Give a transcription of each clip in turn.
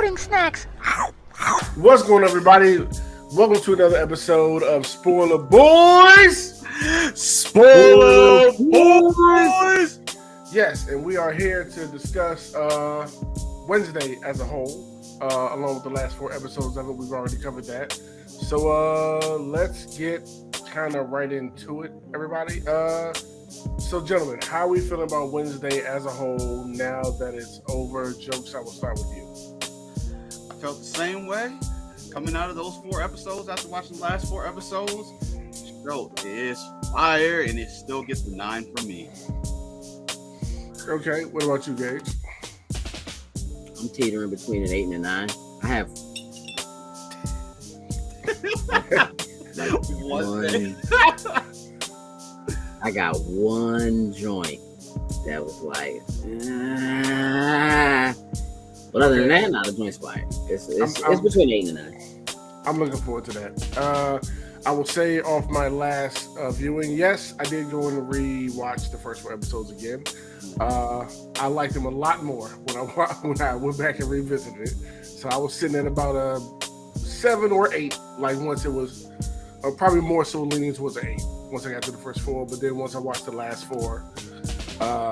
pudding snacks. What's going on, everybody? Welcome to another episode of Spoiler Boys. Spoiler Boys. Yes, and we are here to discuss Wednesday as a whole, along with the last 4 episodes of it. We've already covered that. So let's get kind of right into it, everybody. So, gentlemen, how are we feeling about Wednesday as a whole now that it's over? Jokes, I will start with you. I felt the same way coming out of those 4 episodes after watching the last 4 episodes. Bro, it is fire, and it still gets the 9 from me. Okay, what about you, Gage? I'm teetering between an 8 and a 9. I have I got one joint that was like, but other than that, not a joint fire. It's between 8 and 9. I'm looking forward to that. I will say off my last viewing, yes, I did go and re-watch the first 4 episodes again. I liked them a lot more when I went back and revisited it. So I was sitting at about a 7 or 8. Like once it was probably more so leaning towards an 8 once I got to the first 4. But then once I watched the last 4,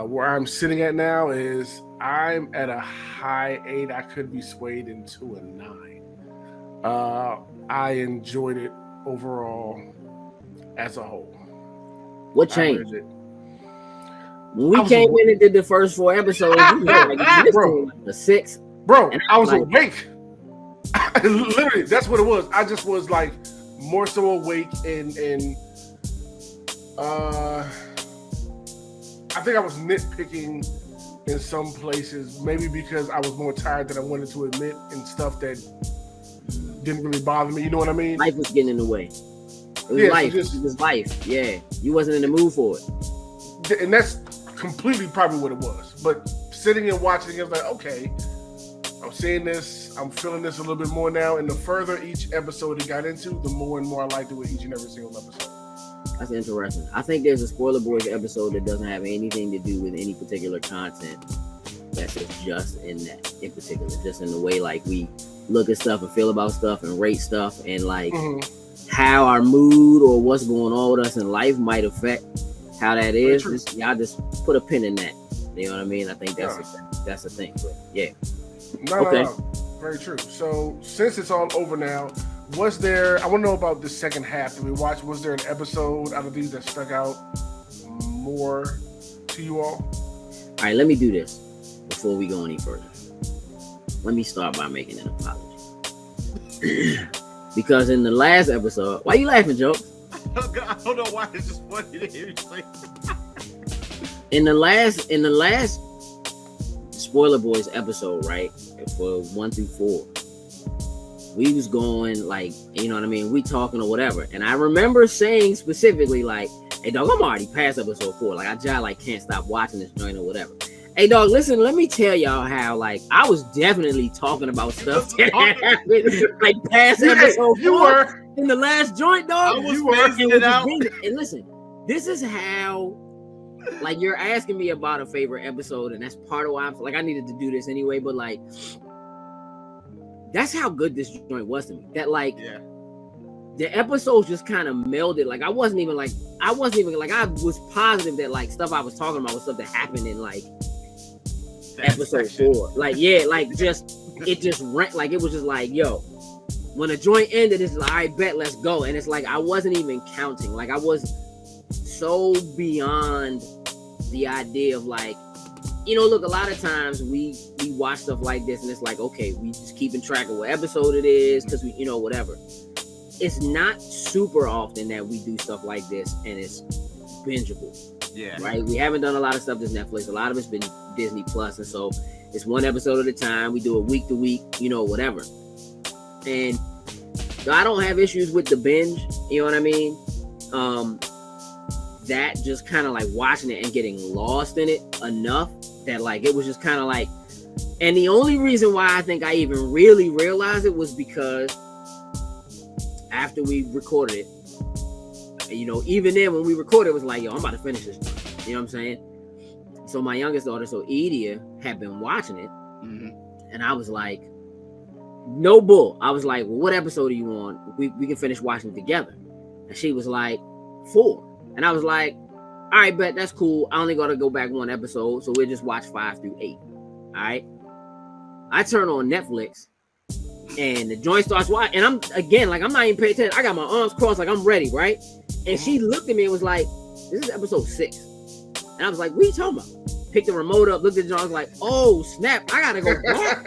where I'm sitting at now is I'm at a high 8. I could be swayed into a 9. I enjoyed it overall as a whole. What changed? When we came in and did the first 4 episodes, you had like a 6. Bro, I was awake. Literally, that's what it was. I just was like more so awake and I think I was nitpicking in some places, maybe because I was more tired than I wanted to admit, and stuff that didn't really bother me. You know what I mean? Life was getting in the way. It was life. It was life. Yeah, you wasn't in the mood for it. And that's completely probably what it was. But sitting and watching, it was like, okay, I'm seeing this, I'm feeling this a little bit more now. And the further each episode it got into, the more and more I liked it with each and every single episode. That's interesting. I think there's a Spoiler Boys episode that doesn't have anything to do with any particular content. That's just in that, in particular, just in the way like we look at stuff and feel about stuff and rate stuff, and like how our mood or what's going on with us in life might affect how that is. Y'all just put a pin in that. You know what I mean? I think that's a thing. But yeah. No, very true. So since it's all over now, I want to know about the second half that we watched. Was there an episode out of these that stuck out more to you all? All right, let me do this before we go any further. Let me start by making an apology. Because in the last episode, why are you laughing, Joe? I don't know why, it's just funny to hear you say. In the last Spoiler Boys episode, right? For 1 through 4, we was going like, you know what I mean? We talking or whatever. And I remember saying specifically like, hey dog, I'm already past episode 4. Like I just like can't stop watching this joint or whatever. Hey dog, listen, let me tell y'all how like I was definitely talking about stuff that happened like past episode 4. You were in the last joint, dog. I was making it out. And listen, this is how like you're asking me about a favorite episode, and that's part of why I'm like I needed to do this anyway, but like that's how good this joint was to me. That like the episodes just kind of melded. Like I wasn't even like I was positive that like stuff I was talking about was stuff that happened in like episode 4. Like like just it just rent like it was just like yo, when a joint ended, it's like I bet let's go, and it's like I wasn't even counting. Like I was so beyond the idea of like, you know, look, a lot of times we watch stuff like this and it's like, okay, we just keeping track of what episode it is because we, you know, whatever. It's not super often that we do stuff like this and it's bingeable. Yeah. Right. We haven't done a lot of stuff that's Netflix. A lot of it's been Disney Plus, and so it's one episode at a time. We do it week to week, you know, whatever. And I don't have issues with the binge, you know what I mean? That just kind of like watching it and getting lost in it enough that like it was just kind of like, and the only reason why I think I even really realized it was because after we recorded it, you know, even then when we recorded it was like, yo, I'm about to finish this, you know what I'm saying? So my youngest daughter, so Edia, had been watching it, and I was like, no bull. I was like, well, what episode are you on? We can finish watching together. And she was like, 4. And I was like, all right, bet that's cool. I only got to go back 1 episode, so we'll just watch 5 through 8. All right. I turn on Netflix and the joint starts watching. And I'm not even paying attention. I got my arms crossed like I'm ready, right? And she looked at me and was like, this is episode 6. And I was like, what are you talking about? Picked the remote up, looked at the joint, I was like, oh, snap, I got to go back.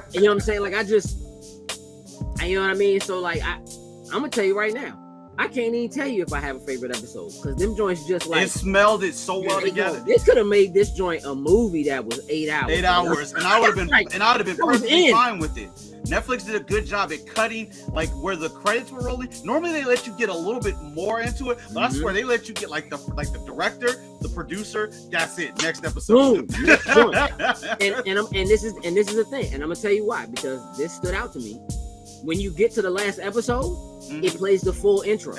And you know what I'm saying? Like, you know what I mean? So, like, I'm going to tell you right now, I can't even tell you if I have a favorite episode because them joints just like it smelled it so well together. This could have made this joint a movie that was 8 hours. 8 hours, and I would have been perfectly fine with it. Netflix did a good job at cutting like where the credits were rolling. Normally they let you get a little bit more into it, but I swear they let you get like the director, the producer. That's it. Next episode. Boom. and this is the thing, and I'm gonna tell you why, because this stood out to me. When you get to the last episode, it plays the full intro.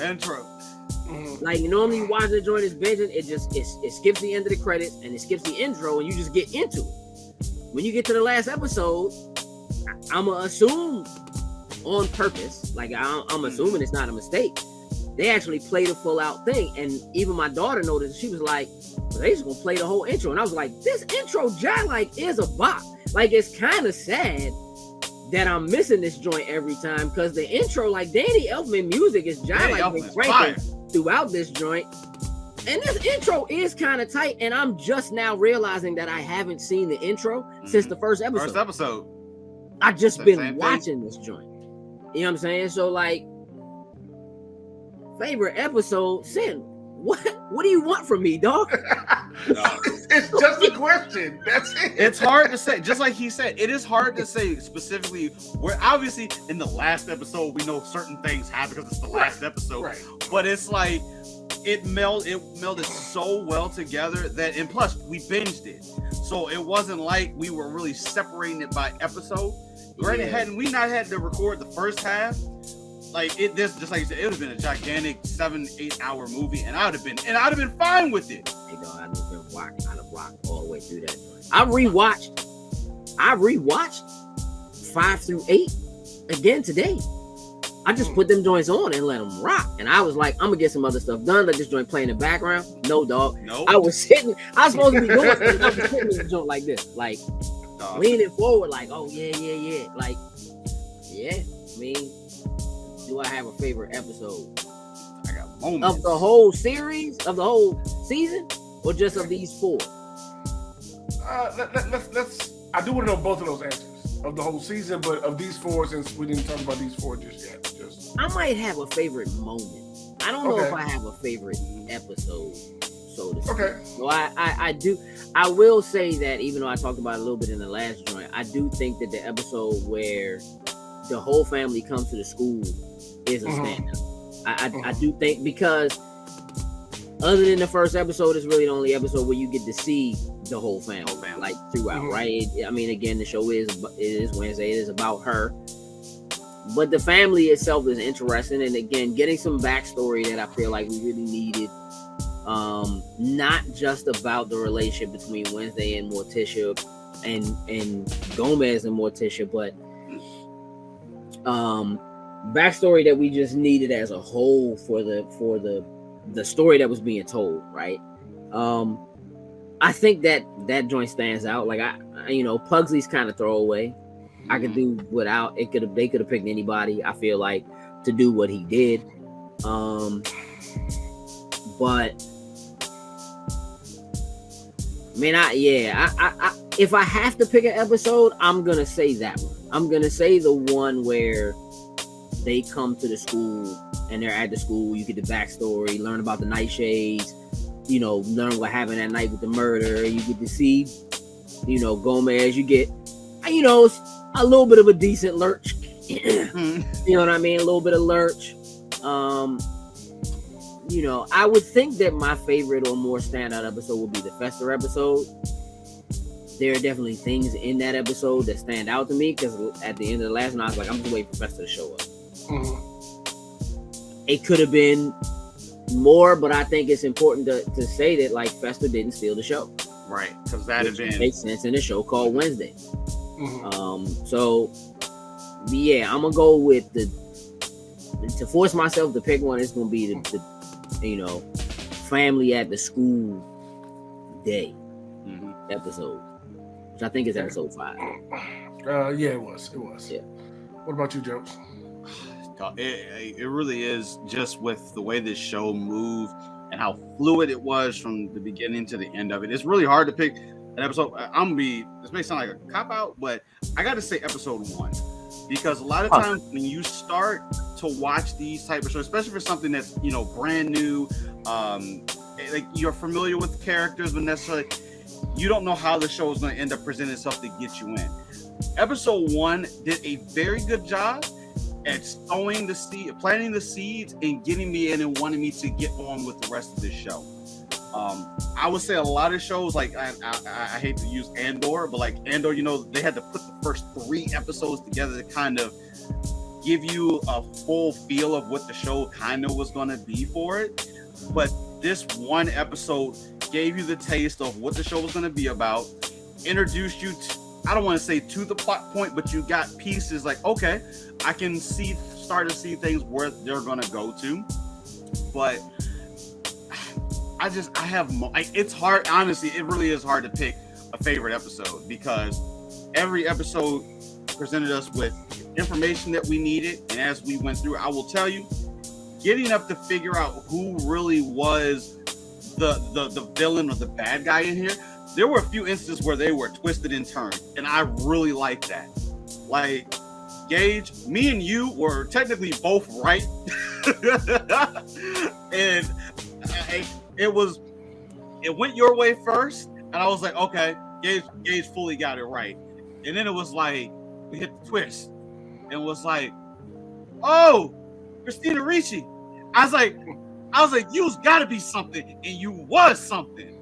Like normally you watch the joint is binging, it skips the end of the credits and it skips the intro and you just get into it. When you get to the last episode, I'ma assume on purpose, like I'm assuming it's not a mistake, they actually play the full out thing. And even my daughter noticed, she was like, well, they just gonna play the whole intro. And I was like, this intro like is a bop. Like it's kind of sad that I'm missing this joint every time because the intro, like Danny Elfman music is been cranking throughout this joint. And this intro is kind of tight, and I'm just now realizing that I haven't seen the intro since the first episode. I've just been watching this joint. You know what I'm saying? So like, favorite episode, Sin, what do you want from me, dog? It's just a question. That's it. It's hard to say. Just like he said, it is hard to say specifically where obviously in the last episode we know certain things happen because it's the last episode. Right. But it's like it melded so well together that, and plus we binged it. So it wasn't like we were really separating it by episode. We not had to record the first half. Like just like you said, it would have been a gigantic 7-8 hour movie, and I'd have been fine with it. Hey dog, I've been walking out of block all the way through that. I rewatched 5 through 8 again today. I just put them joints on and let them rock, and I was like, I'm gonna get some other stuff done. Let this joint play in the background. No, dog. Nope. I was supposed to be doing something. I was sitting in the joint like this, like leaning forward, like, oh yeah, like yeah. I mean, do I have a favorite episode? I got moments of the whole series, of the whole season, or just of these 4? Let's. I do want to know both of those answers of the whole season, but of these 4, since we didn't talk about these 4 just yet. I might have a favorite moment. I don't know if I have a favorite episode, so to speak. Okay. So I do. I will say that even though I talked about it a little bit in the last joint, I do think that the episode where the whole family comes to the school is a standout. I do think, because other than the first episode, it's really the only episode where you get to see the whole family. Like throughout, right? I mean, again, the show is Wednesday. It is about her, but the family itself is interesting. And again, getting some backstory that I feel like we really needed. Not just about the relationship between Wednesday and Morticia, and Gomez and Morticia, but backstory that we just needed as a whole for the story that was being told, right? I think that joint stands out. Like Pugsley's kind of throwaway. I could do without. They could have picked anybody, I feel like, to do what he did. But man, if I have to pick an episode, I'm gonna say that one. I'm gonna say the one where they come to the school and they're at the school. You get the backstory, learn about the Nightshades, learn what happened that night with the murder. You get to see, Gomez. You get, a little bit of a decent lurch. You know what I mean? A little bit of lurch. I would think that my favorite or more standout episode would be the Fester episode. There are definitely things in that episode that stand out to me, because at the end of the last one, I was like, I'm just waiting for Fester to show up. It could have been more, but I think it's important to say that, like, Fester didn't steal the show. Right, because that had been... makes sense in a show called Wednesday. So yeah, I'm gonna go with to force myself to pick one. It's gonna be the family at the school day episode, which I think is episode 5. Yeah, it was. Yeah. What about you, Jones? It really is, just with the way this show moved and how fluid it was from the beginning to the end of it. It's really hard to pick an episode. This may sound like a cop out, but I got to say episode 1, because a lot of times when you start to watch these type of shows, especially for something that's brand new, like you're familiar with the characters, but necessarily you don't know how the show is going to end up presenting itself to get you in. Episode 1 did a very good job at sowing the seed, planting the seeds, and getting me in and wanting me to get on with the rest of this show. I would say a lot of shows, like I hate to use Andor, but like Andor, they had to put the first 3 episodes together to kind of give you a full feel of what the show kind of was going to be for it. But this one episode gave you the taste of what the show was going to be about, introduced you to, I don't want to say to the plot point, but you got pieces like, okay, I can start to see things where they're going to go to. But it's hard. Honestly, it really is hard to pick a favorite episode, because every episode presented us with information that we needed. And as we went through, I will tell you, getting up to figure out who really was the villain or the bad guy in here, there were a few instances where they were twisted and turned, and I really liked that. Like, Gage, me and you were technically both right. And it went your way first, and I was like, okay, Gage fully got it right. And then it was like, we hit the twist, and it was like, oh, Christina Ricci. I was like, you's got to be something, and you was something.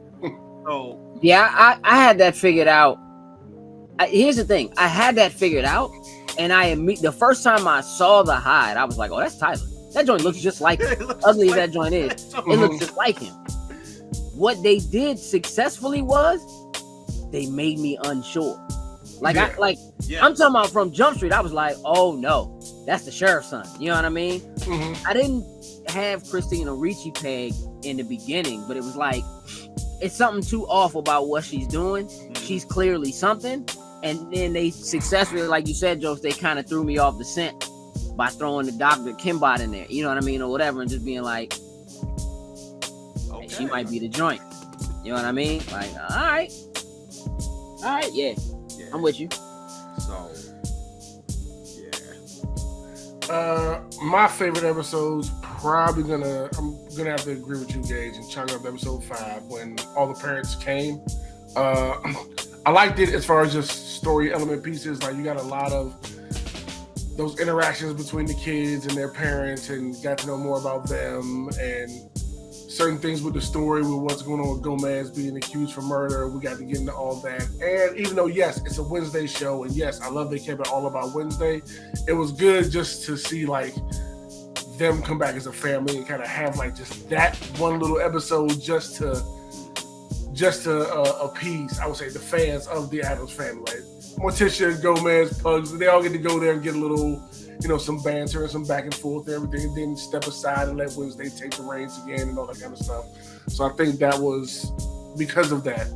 So yeah, I had that figured out. Here's the thing, I had that figured out, and the first time I saw the hide, I was like, oh, that's Tyler. That joint looks just like him. Ugly as that joint is, it looks just like him. What they did successfully was they made me unsure. Like, yeah. I'm talking about from Jump Street. I was like, oh no, that's the sheriff's son. You know what I mean? Mm-hmm. I didn't have Christina Ricci pegged in the beginning, but it was like, it's something too off about what she's doing. Mm-hmm. She's clearly something. And then they successfully, like you said, Jokes, they kind of threw me off the scent by throwing the Dr. Kimbot in there. You know what I mean? Or whatever. And just being like, okay, she might be the joint. You know what I mean? Like, all right, yeah. I'm with you. So, yeah. My favorite episodes, I'm gonna have to agree with you, Gage, and chime up episode 5 when all the parents came. I liked it as far as just story element pieces. Like, you got a lot of those interactions between the kids and their parents, and got to know more about them, and certain things with the story with what's going on with Gomez being accused for murder. We got to get into all that. And even though, yes, it's a Wednesday show, and yes, I love they kept it all about Wednesday, it was good just to see like them come back as a family and kind of have like just that one little episode just to appease, I would say, the fans of the Addams family. Like Morticia, Gomez, Pugs, they all get to go there and get a little, some banter and some back and forth and everything, and then step aside and let Wednesday take the reins again and all that kind of stuff. So I think that was because of that,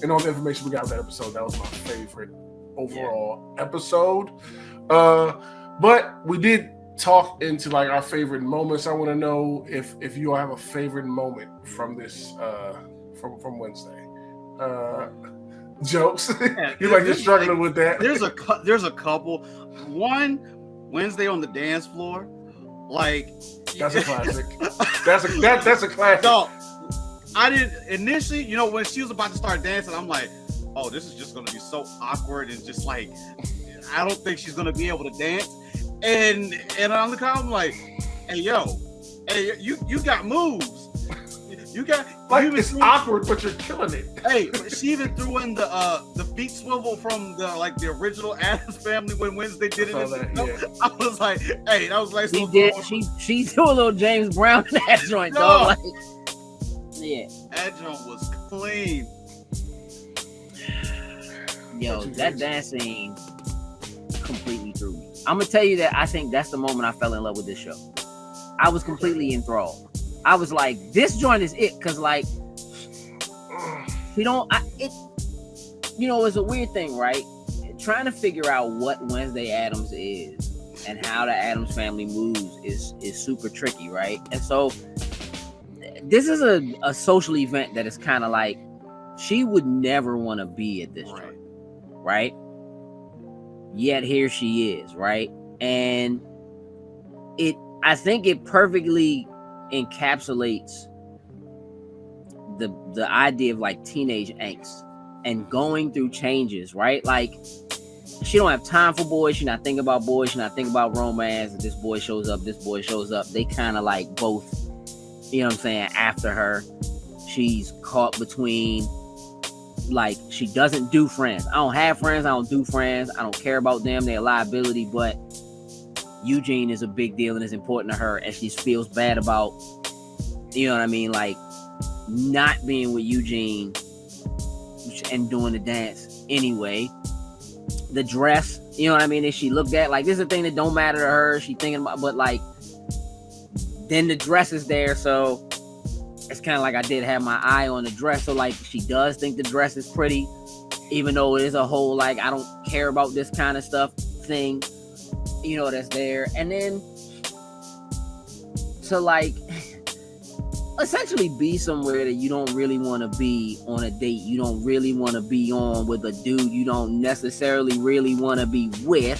and all the information we got with that episode, that was my favorite overall episode. But we did talk into like our favorite moments. I want to know if you all have a favorite moment from this from Wednesday. Jokes. You're struggling with that. There's a couple. One, Wednesday on the dance floor. Like, that's a classic. That's a classic. No, I didn't initially, when she was about to start dancing, I'm like, oh, this is just gonna be so awkward and just like, I don't think she's gonna be able to dance. And on the crowd, I'm like, hey, you got moves. You got it's awkward, but you're killing it. Hey, she even threw in the feet swivel from the original Addams Family when Wednesday did it. I was like, hey, that was like she threw a little James Brown in that joint, dog. Like, yeah, that joint was clean. Yo, that dance scene completely threw me. I'm gonna tell you that I think that's the moment I fell in love with this show. I was completely enthralled. I was like, this joint is it, because like it's a weird thing, right? Trying to figure out what Wednesday Addams is and how the Addams family moves is super tricky, right? And so this is a social event that is kind of like she would never want to be at this joint, right? Yet here she is, right? And I think it perfectly encapsulates the idea of like teenage angst and going through changes, right? Like she don't have time for boys. She's not thinking about boys. She's not thinking about romance. This boy shows up. This boy shows up. They kind of like both, you know what I'm saying, after her. She's caught between, like, she doesn't do friends. I don't have friends. I don't do friends. I don't care about them. They're a liability. But Eugene is a big deal and is important to her. And she feels bad about, you know what I mean, like not being with Eugene and doing the dance anyway. The dress, you know what I mean, that she looked at, like, this is a thing that don't matter to her. She thinking about, but like, then the dress is there, so it's kind of like I did have my eye on the dress. So like, she does think the dress is pretty, even though it is a whole like, I don't care about this kind of stuff thing, you know, that's there. And then to like essentially be somewhere that you don't really want to be on a date, you don't really want to be on with a dude you don't necessarily really want to be with,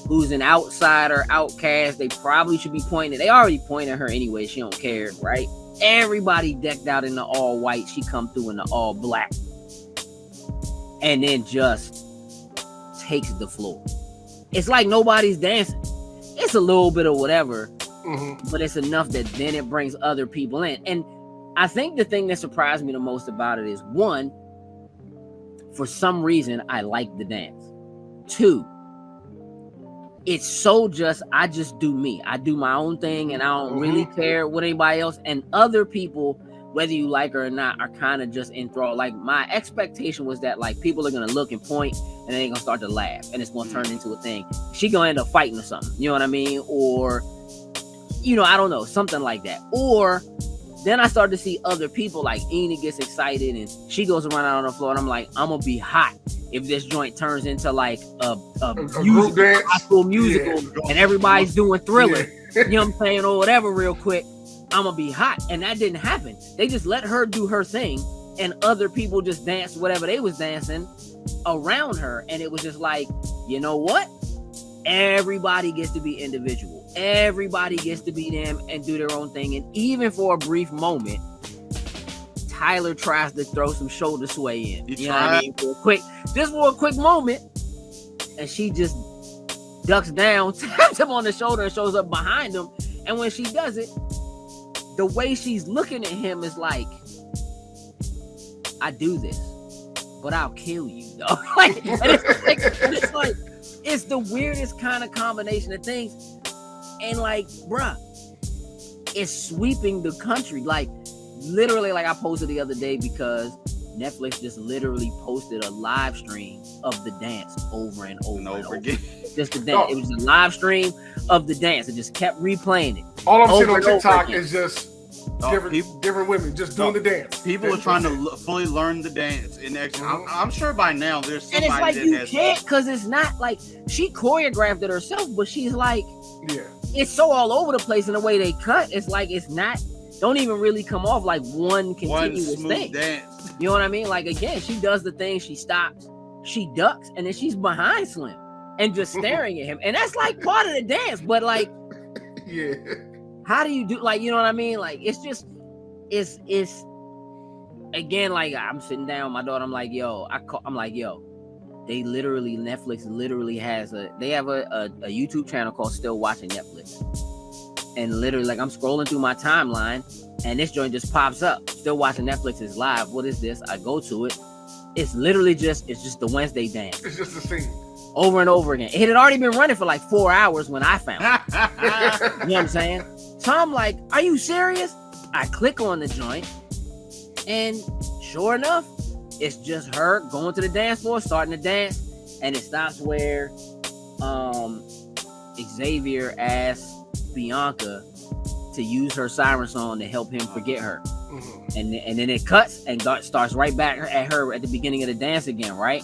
who's an outsider, outcast. They probably should be pointing. They already pointing at her anyway. She don't care, right? Everybody decked out in the all white. She come through in the all black, and then just takes the floor. It's like nobody's dancing. It's a little bit of whatever. But it's enough that then it brings other people in. And I think the thing that surprised me the most about it is, one, for some reason, I like the dance. Two, it's so just, I just do me. I do my own thing and I don't really care what anybody else. And other people, whether you like her or not, are kind of just enthralled. Like, my expectation was that like people are going to look and point and they're going to start to laugh and it's going to turn into a thing. She going to end up fighting or something. You know what I mean? Or, you know, I don't know, something like that. Or then I started to see other people, like Enid gets excited and she goes around out on the floor and I'm like, I'm gonna be hot if this joint turns into like a musical, high school musical, and everybody's doing Thriller, you know what I'm saying, or whatever real quick. I'm gonna be hot. And that didn't happen. They just let her do her thing and other people just danced whatever they was dancing around her. And it was just like, you know what? Everybody gets to be individual. Everybody gets to be them and do their own thing. And even for a brief moment, Tyler tries to throw some shoulder sway in. You know what I mean? For a quick moment. And she just ducks down, taps him on the shoulder and shows up behind him. And when she does it, the way she's looking at him is like, I do this, but I'll kill you, though. It's like, it's the weirdest kind of combination of things. And like, bruh, it's sweeping the country. Like, literally, like I posted the other day because Netflix just literally posted a live stream of the dance over and over again. Just the dance. It was a live stream of the dance. It just kept replaying it. All I'm seeing on TikTok is just different women just doing the dance. People are trying to fully learn the dance. And actually, I'm sure by now there's somebody. And it's like, you can't, because it's not like she choreographed it herself, but she's like, it's so all over the place in the way they cut. It's like, it's not, don't even really come off like one continuous thing. Dance. You know what I mean? Like, again, she does the thing, she stops, she ducks, and then she's behind Slim and just staring at him. And that's like part of the dance, but like, how do you do, like, you know what I mean? Like, it's just, it's again, like, I'm sitting down with my daughter, I'm like, yo, they literally, Netflix literally has they have a YouTube channel called Still Watching Netflix. And literally, like, I'm scrolling through my timeline and this joint just pops up. Still Watching Netflix is live. What is this? I go to it. It's literally just the Wednesday dance. It's just a scene. Over and over again. It had already been running for like 4 hours when I found it. You know what I'm saying? So I'm like, are you serious? I click on the joint and sure enough, it's just her going to the dance floor, starting to dance, and it stops where Xavier asked Bianca to use her siren song to help him forget her. Mm-hmm. And then it cuts and starts right back at her at the beginning of the dance again, right?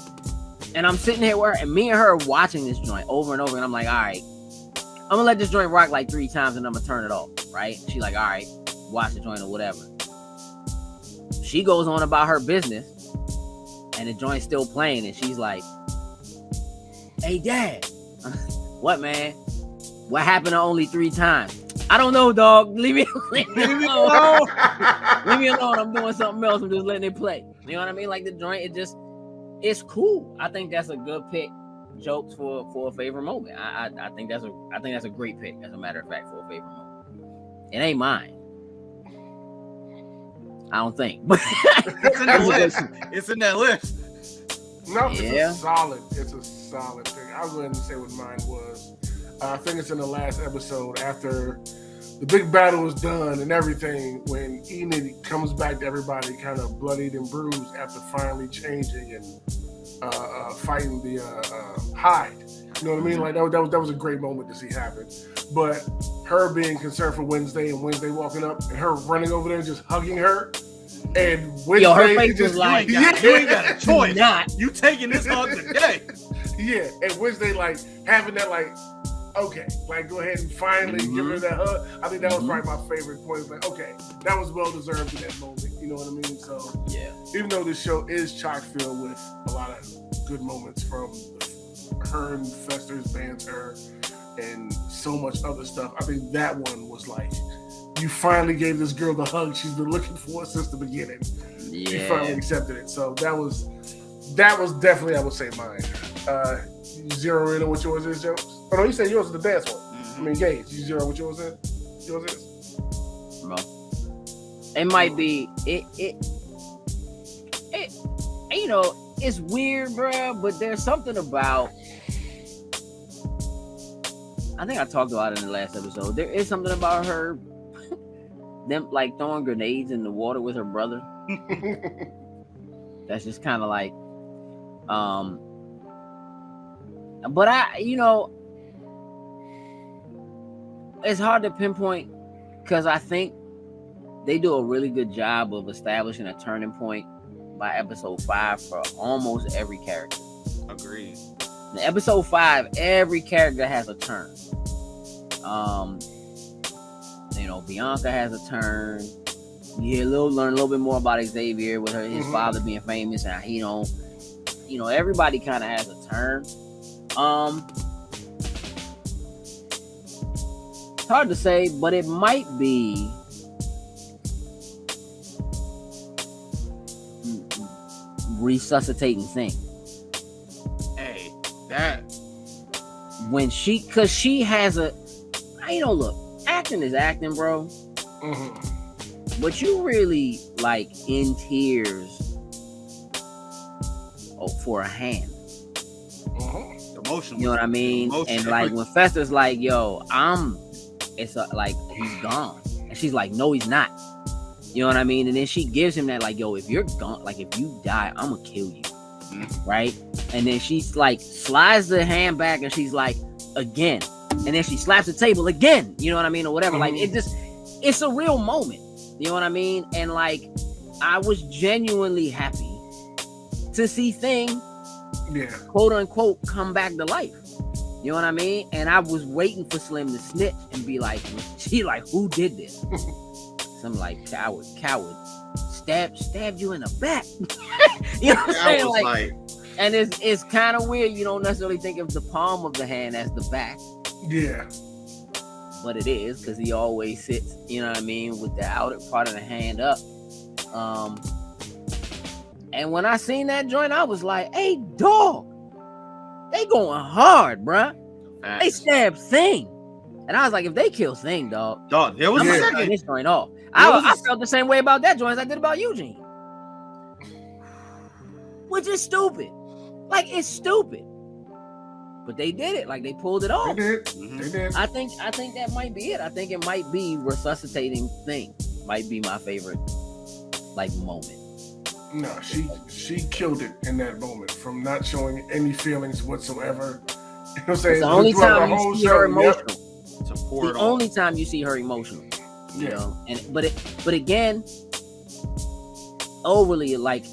And I'm sitting here and me and her watching this joint over and over, and I'm like, all right, I'm gonna let this joint rock like 3 times and I'm gonna turn it off, right? She like, all right, watch the joint or whatever. She goes on about her business and the joint's still playing, and she's like, hey, Dad. What, man? What happened to only 3 times? I don't know, dog. Leave me alone. Leave me alone. I'm doing something else. I'm just letting it play. You know what I mean? Like the joint, it's cool. I think that's a good pick. Jokes for a favorite moment. I think that's a great pick. As a matter of fact, for a favorite moment, it ain't mine. I don't think. It's in the list. It's in that list. No, it's a solid pick. I'll go ahead and say what mine was. I think it's in the last episode after the big battle was done and everything, when Enid comes back to everybody kind of bloodied and bruised after finally changing and fighting the Hyde. You know what I mean? Like that was a great moment to see happen. But her being concerned for Wednesday and Wednesday walking up and her running over there and just hugging her. And Wednesday, her face was like, you ain't got a choice. You taking this hug today. Yeah, and Wednesday like having that like, okay, like go ahead and finally give her that hug. I think that was probably my favorite point. Like, okay, that was well deserved in that moment. You know what I mean? So yeah, even though this show is chock filled with a lot of good moments from her and Fester's banter and so much other stuff, I think that one was like, you finally gave this girl the hug she's been looking for since the beginning. Yeah. She finally accepted it. So that was definitely, I would say, mine. Zero in on what yours is, Jones? Oh no, you said yours is the dance one. I mean, Gage, you zero what yours is? Yours is? Bro. It might be it you know, it's weird, bro, but there's something about, I think I talked about it in the last episode. There is something about her, them like throwing grenades in the water with her brother. That's just kind of like, but it's hard to pinpoint because I think they do a really good job of establishing a turning point by episode 5 for almost every character. Agreed. In episode 5, every character has a turn. Bianca has a turn. You learn a little bit more about Xavier with his father being famous, and he don't. Everybody kind of has a turn. It's hard to say, but it might be resuscitating Thing. Hey, that because she has a, look, acting is acting, bro. But you really like in tears for a hand. Emotion. You know what I mean? And like when Fester's like, yo, like he's gone, and she's like, no, he's not. You know what I mean? And then she gives him that, like, yo, if you're gone, like if you die, I'm gonna kill you, right? And then she's like slides the hand back, and she's like, again, and then she slaps the table again. You know what I mean, or whatever. Like it's a real moment. You know what I mean? And like, I was genuinely happy to see Thing, quote unquote, come back to life. You know what I mean? And I was waiting for Slim to snitch and be like, who did this? So I'm like, coward, stabbed you in the back. You know what I'm saying? Like, and it's kind of weird. You don't necessarily think of the palm of the hand as the back. Yeah. But it is, because he always sits, you know what I mean, with the outer part of the hand up. And when I seen that joint, I was like, hey, dog, they going hard, bruh. They stabbed Thing. And I was like, if they kill Thing, dog, there was I'm gonna this joint off. I felt the same way about that joint as I did about Eugene. Which is stupid. Like, it's stupid. But they did it. Like, they pulled it off. They did. I think that might be it. I think it might be resuscitating Thing. Might be my favorite, like, moment. No, she killed it in that moment, from not showing any feelings whatsoever You know what I'm saying? It's the only Throughout time the you whole see show, her yep. emotional. To pour The it on. only time you see her emotional. You know, but again, overly like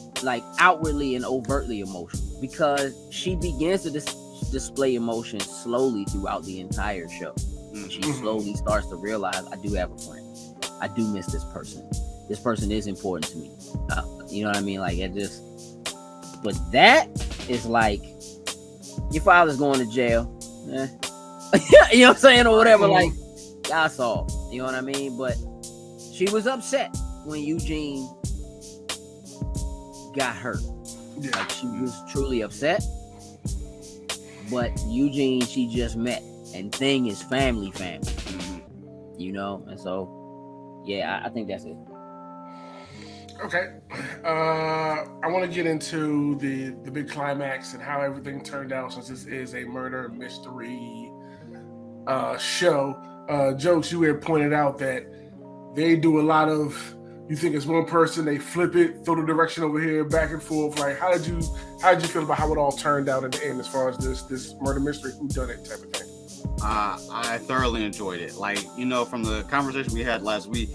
outwardly and overtly emotional, because she begins to display emotion slowly throughout the entire show. She slowly starts to realize, I do have a friend. I do miss this person. This person is important to me. You know what I mean? Like, it just, but that is like, your father's going to jail. You know what I'm saying? Or whatever. Like, that's all. You know what I mean? But she was upset when Eugene got hurt. Yeah. Like, she was truly upset. But Eugene, she just met. And Thing is family. You know? And so, yeah, I think that's it. Okay. I want to get into the big climax and how everything turned out, since this is a murder mystery show. Jokes, you had pointed out that they do a lot of, you think it's one person, they flip it, throw the direction over here, back and forth. Like, how did you feel about how it all turned out at the end, as far as this murder mystery whodunit type of thing? I thoroughly enjoyed it. Like, you know, from the conversation we had last week,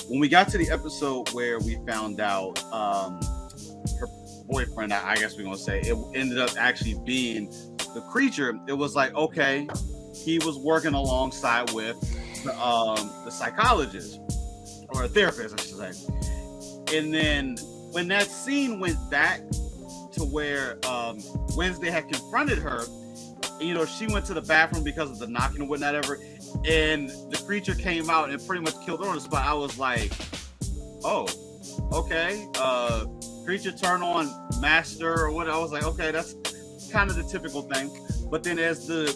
when we got to the episode where we found out her boyfriend, I guess we're gonna say, it ended up actually being the creature. It was like, okay, he was working alongside with the psychologist, or a therapist, I should say. And then when that scene went back to where Wednesday had confronted her, you know, she went to the bathroom because of the knocking and whatnot ever, and the creature came out and pretty much killed her on the spot. I was like, oh, okay. Creature turn on master or what. I was like, okay, that's kind of the typical thing. But then as the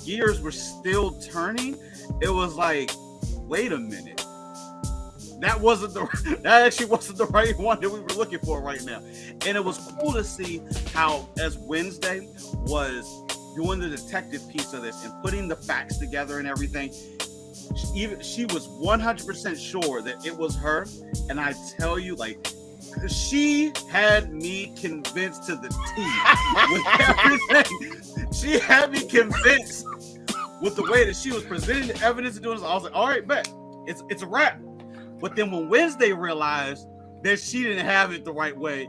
gears were still turning, it was like, wait a minute. That actually wasn't the right one that we were looking for right now. And it was cool to see how, as Wednesday was doing the detective piece of this and putting the facts together and everything, she was 100% sure that it was her. And I tell you, like, she had me convinced to the T with everything. She had me convinced with the way that she was presenting the evidence and doing this. I was like, all right, bet it's a wrap. But then when Wednesday realized that she didn't have it the right way,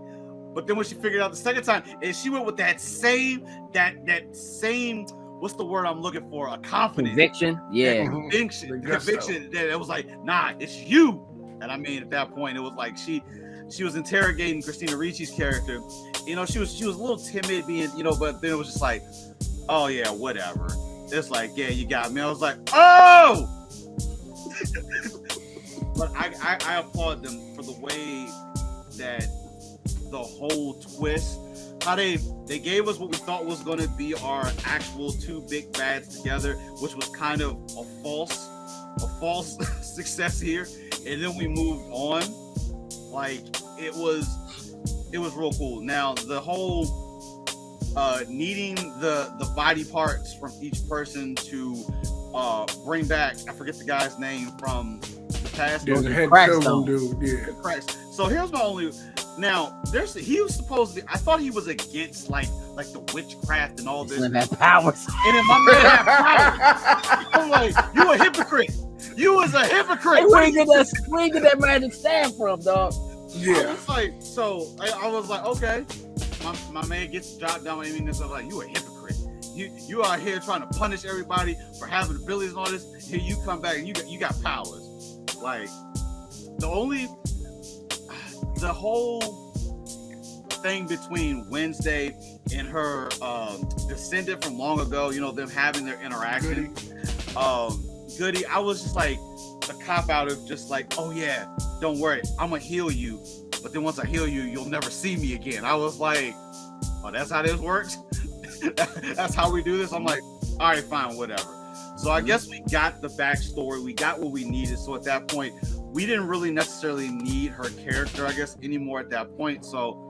but then when she figured out the second time, and she went with that same, what's the word I'm looking for? A confidence. Conviction. Yeah. Conviction that it was like, nah, it's you. And I mean, at that point, it was like she was interrogating Christina Ricci's character. You know, she was a little timid, being, you know, but then it was just like, oh yeah, whatever. It's like, yeah, you got me. I was like, oh. But I applaud them for the way that the whole twist, how they gave us what we thought was going to be our actual two big bads together, which was kind of a false success here, and then we moved on. Like, it was real cool. Now the whole needing the body parts from each person to bring back, I forget the guy's name from the past. Yeah, the head Crackstone dude. Yeah. So here's my only. Now, he was supposed to be. I thought he was against like the witchcraft and all this. Slim had powers. And then my man had powers. I'm like, you a hypocrite. You was a hypocrite. Hey, where you get that magic stand from, dog? Yeah. It's like, so I was like, okay. My man gets dropped down. I mean, this. I'm like, you a hypocrite. You out here trying to punish everybody for having abilities and all this. Here you come back and you got powers. Like, the whole thing between Wednesday and her descendant from long ago, you know, them having their interaction. Goody, I was just like a cop out of just like, oh yeah, don't worry, I'm gonna heal you. But then once I heal you, you'll never see me again. I was like, oh, that's how this works? That's how we do this? I'm like, all right, fine, whatever. So I guess we got the backstory. We got what we needed. So at that point, we didn't really necessarily need her character, I guess, anymore at that point. So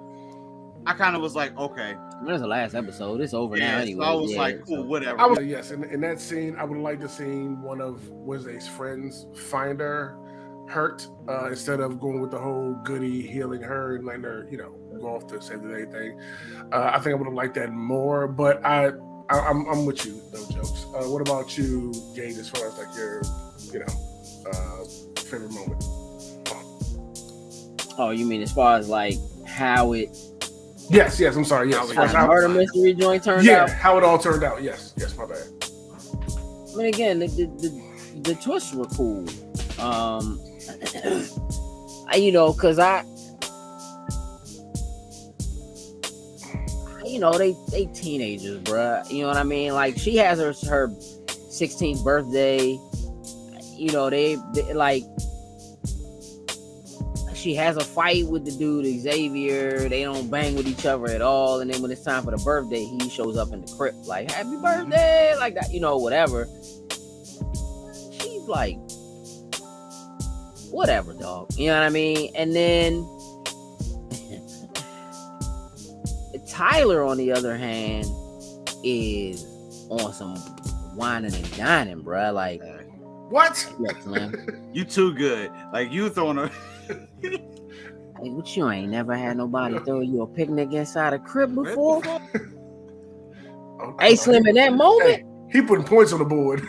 I kind of was like, okay. There's the last episode. It's over now anyway. So I was like, cool, whatever. Yes, in that scene, I would like to see one of Wednesday's friends find her hurt instead of going with the whole Goody healing her and letting her, you know, go off to save the day thing. I think I would have liked that more, but I'm with you. No jokes. What about you, Gage? As far as like your, favorite moment? Oh, you mean as far as like how it? Yes. I'm sorry. Yes. How the murder mystery joint turned out. Yeah, how it all turned out. Yes. My bad. I mean, again, the twists were cool. Because they teenagers, bruh. You know what I mean? Like, she has her 16th birthday. They like, she has a fight with the dude Xavier. They don't bang with each other at all. And then when it's time for the birthday, he shows up in the crypt like, happy birthday, like that, whatever. She's like, whatever, dog. You know what I mean? And then Tyler, on the other hand, is on some whining and dining, bruh. Like, what? Yes, man. You too good. Like, you throwing a... Hey, what, you ain't never had nobody throw you a picnic inside a crib before? Hey, Slim, in that moment, hey, he putting points on the board.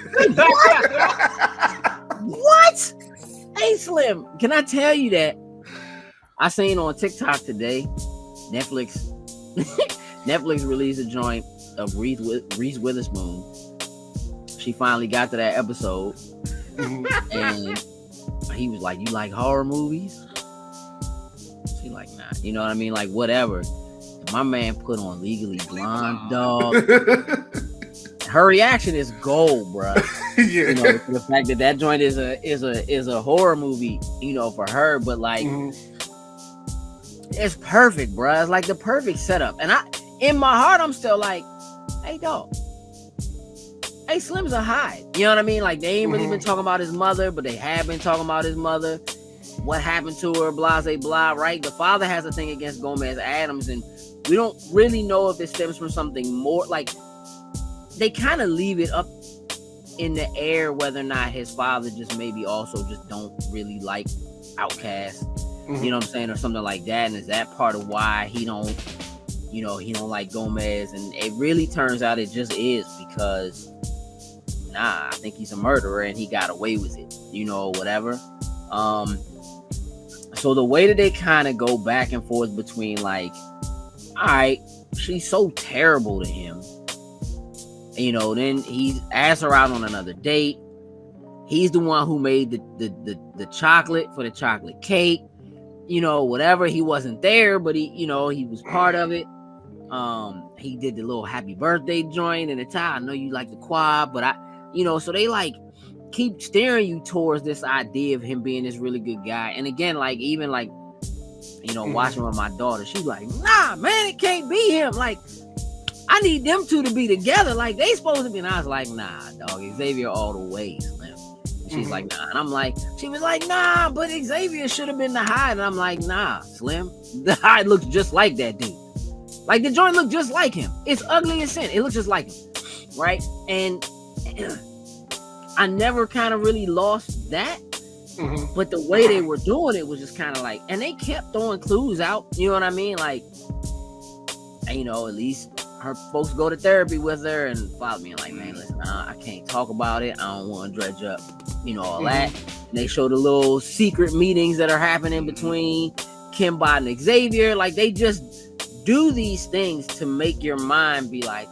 What? Hey, Slim, can I tell you that I seen on TikTok today, Netflix released a joint of Reese Witherspoon. She finally got to that episode, and he was like, "You like horror movies?" She like, "Nah." You know what I mean? Like, whatever. And my man put on Legally Blonde, dog. Her reaction is gold, bro. Yeah. The fact that joint is a horror movie, for her, but like, it's perfect, bro. It's like the perfect setup. And in my heart, I'm still like, hey, dog. Hey, Slim's a hide. You know what I mean? Like, they ain't really been talking about his mother, but they have been talking about his mother. What happened to her, blah, blah, blah, right? The father has a thing against Gomez Adams, and we don't really know if it stems from something more. Like, they kind of leave it up in the air whether or not his father just maybe also just don't really like Outkast. You know what I'm saying? Or something like that. And is that part of why he don't like Gomez? And it really turns out it just is because, I think he's a murderer and he got away with it, whatever. So the way that they kind of go back and forth between like, all right, she's so terrible to him. Then he asks her out on another date. He's the one who made the chocolate for the chocolate cake. Whatever. He wasn't there, but he was part of it. He did the little happy birthday joint and the tie. I know you like the quad, but so they like keep steering you towards this idea of him being this really good guy. And again, like, even like, watching with my daughter, she's like, nah, man, it can't be him. Like, I need them two to be together. Like, they supposed to be. And I was like, nah, dog, Xavier all the way, Slim. And she's like, nah. And I'm like, she was like, nah, but Xavier should have been the hide. And I'm like, nah, Slim, the hide looks just like that dude. Like, the joint looked just like him. It's ugly as sin. It looks just like him. Right? And I never kind of really lost that. But the way they were doing it was just kind of like, and they kept throwing clues out. You know what I mean? Like, at least her folks go to therapy with her and follow me and like, man, listen, I can't talk about it. I don't want to dredge up, all that. And they show the little secret meetings that are happening between Kimbot and Xavier. Like, they just do these things to make your mind be like,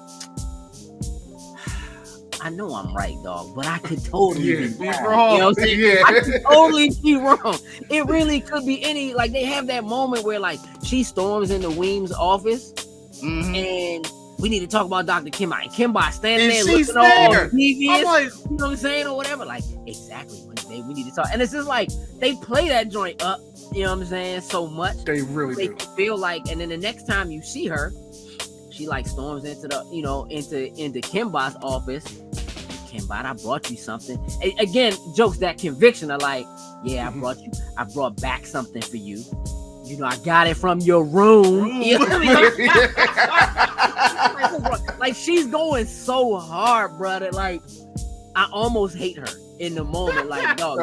I know I'm right, dog, but I could totally be wrong. You know what I'm saying? Yeah. I could totally be wrong. It really could be any, like, they have that moment where, like, she storms into Weems' office and we need to talk about Dr. Kimbot. And Kimbot standing there looking all devious, like, you know what I'm saying, or whatever. Like, exactly, we need to talk. And it's just like, they play that joint up, you know what I'm saying, so much. They really do. Feel like, and then the next time you see her, she like storms into the, into Kimbot's office. Kimbot, I brought you something. Again, jokes that conviction are like, yeah, I brought back something for you. I got it from your room. You know what I mean? Like, she's going so hard, brother. Like, I almost hate her in the moment. Like, dog,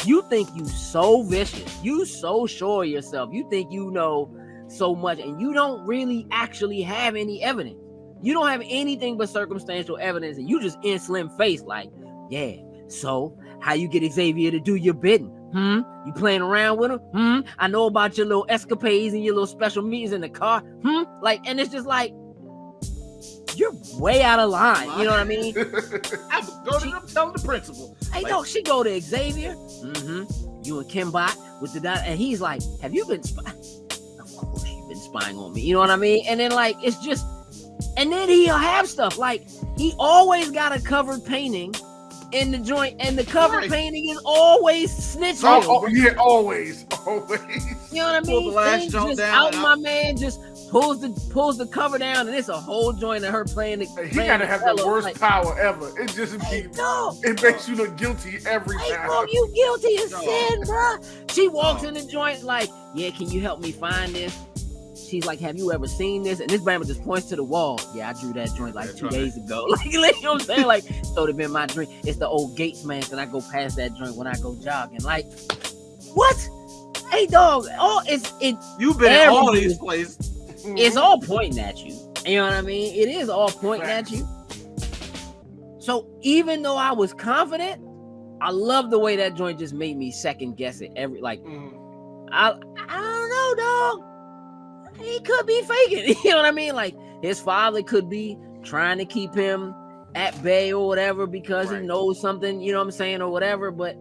you think you so vicious. You so sure of yourself. You think you know so much, and you don't really actually have any evidence. You don't have anything but circumstantial evidence, and you just in Slim face like, yeah. So how you get Xavier to do your bidding? You playing around with him? I know about your little escapades and your little special meetings in the car. Like, and it's just like, you're way out of line. You know what I mean? I would go to them, tell the principal. Hey, like, no, she go to Xavier. You and Kimbot with the dot, and he's like, have you been spying? Of course you've been spying on me. You know what I mean? And then like, it's just, and then he'll have stuff like he always got a covered painting in the joint, and the covered painting is always snitch. Yeah, always. You know what I mean? The last jump just down, out, my man just pulls the cover down, and it's a whole joint of her playing the. He gotta have the worst power ever. It just it makes you look guilty every time. Bro, you guilty as sin, bro. She walks in the joint like, yeah, can you help me find this? She's like, have you ever seen this? And this Bama just points to the wall. Yeah, I drew that joint like 2 days ago. Like, you know what I'm saying? Like, so it'd been my dream. It's the old Gates man, and I go past that joint when I go jogging. Like, what? Hey, dog. You've been in all these places. It's all pointing at you. You know what I mean? It is all pointing at you. So even though I was confident, I love the way that joint just made me second guess it. I don't know, dog. He could be faking. You know what I mean? Like, his father could be trying to keep him at bay or whatever because he knows something, you know what I'm saying, or whatever. But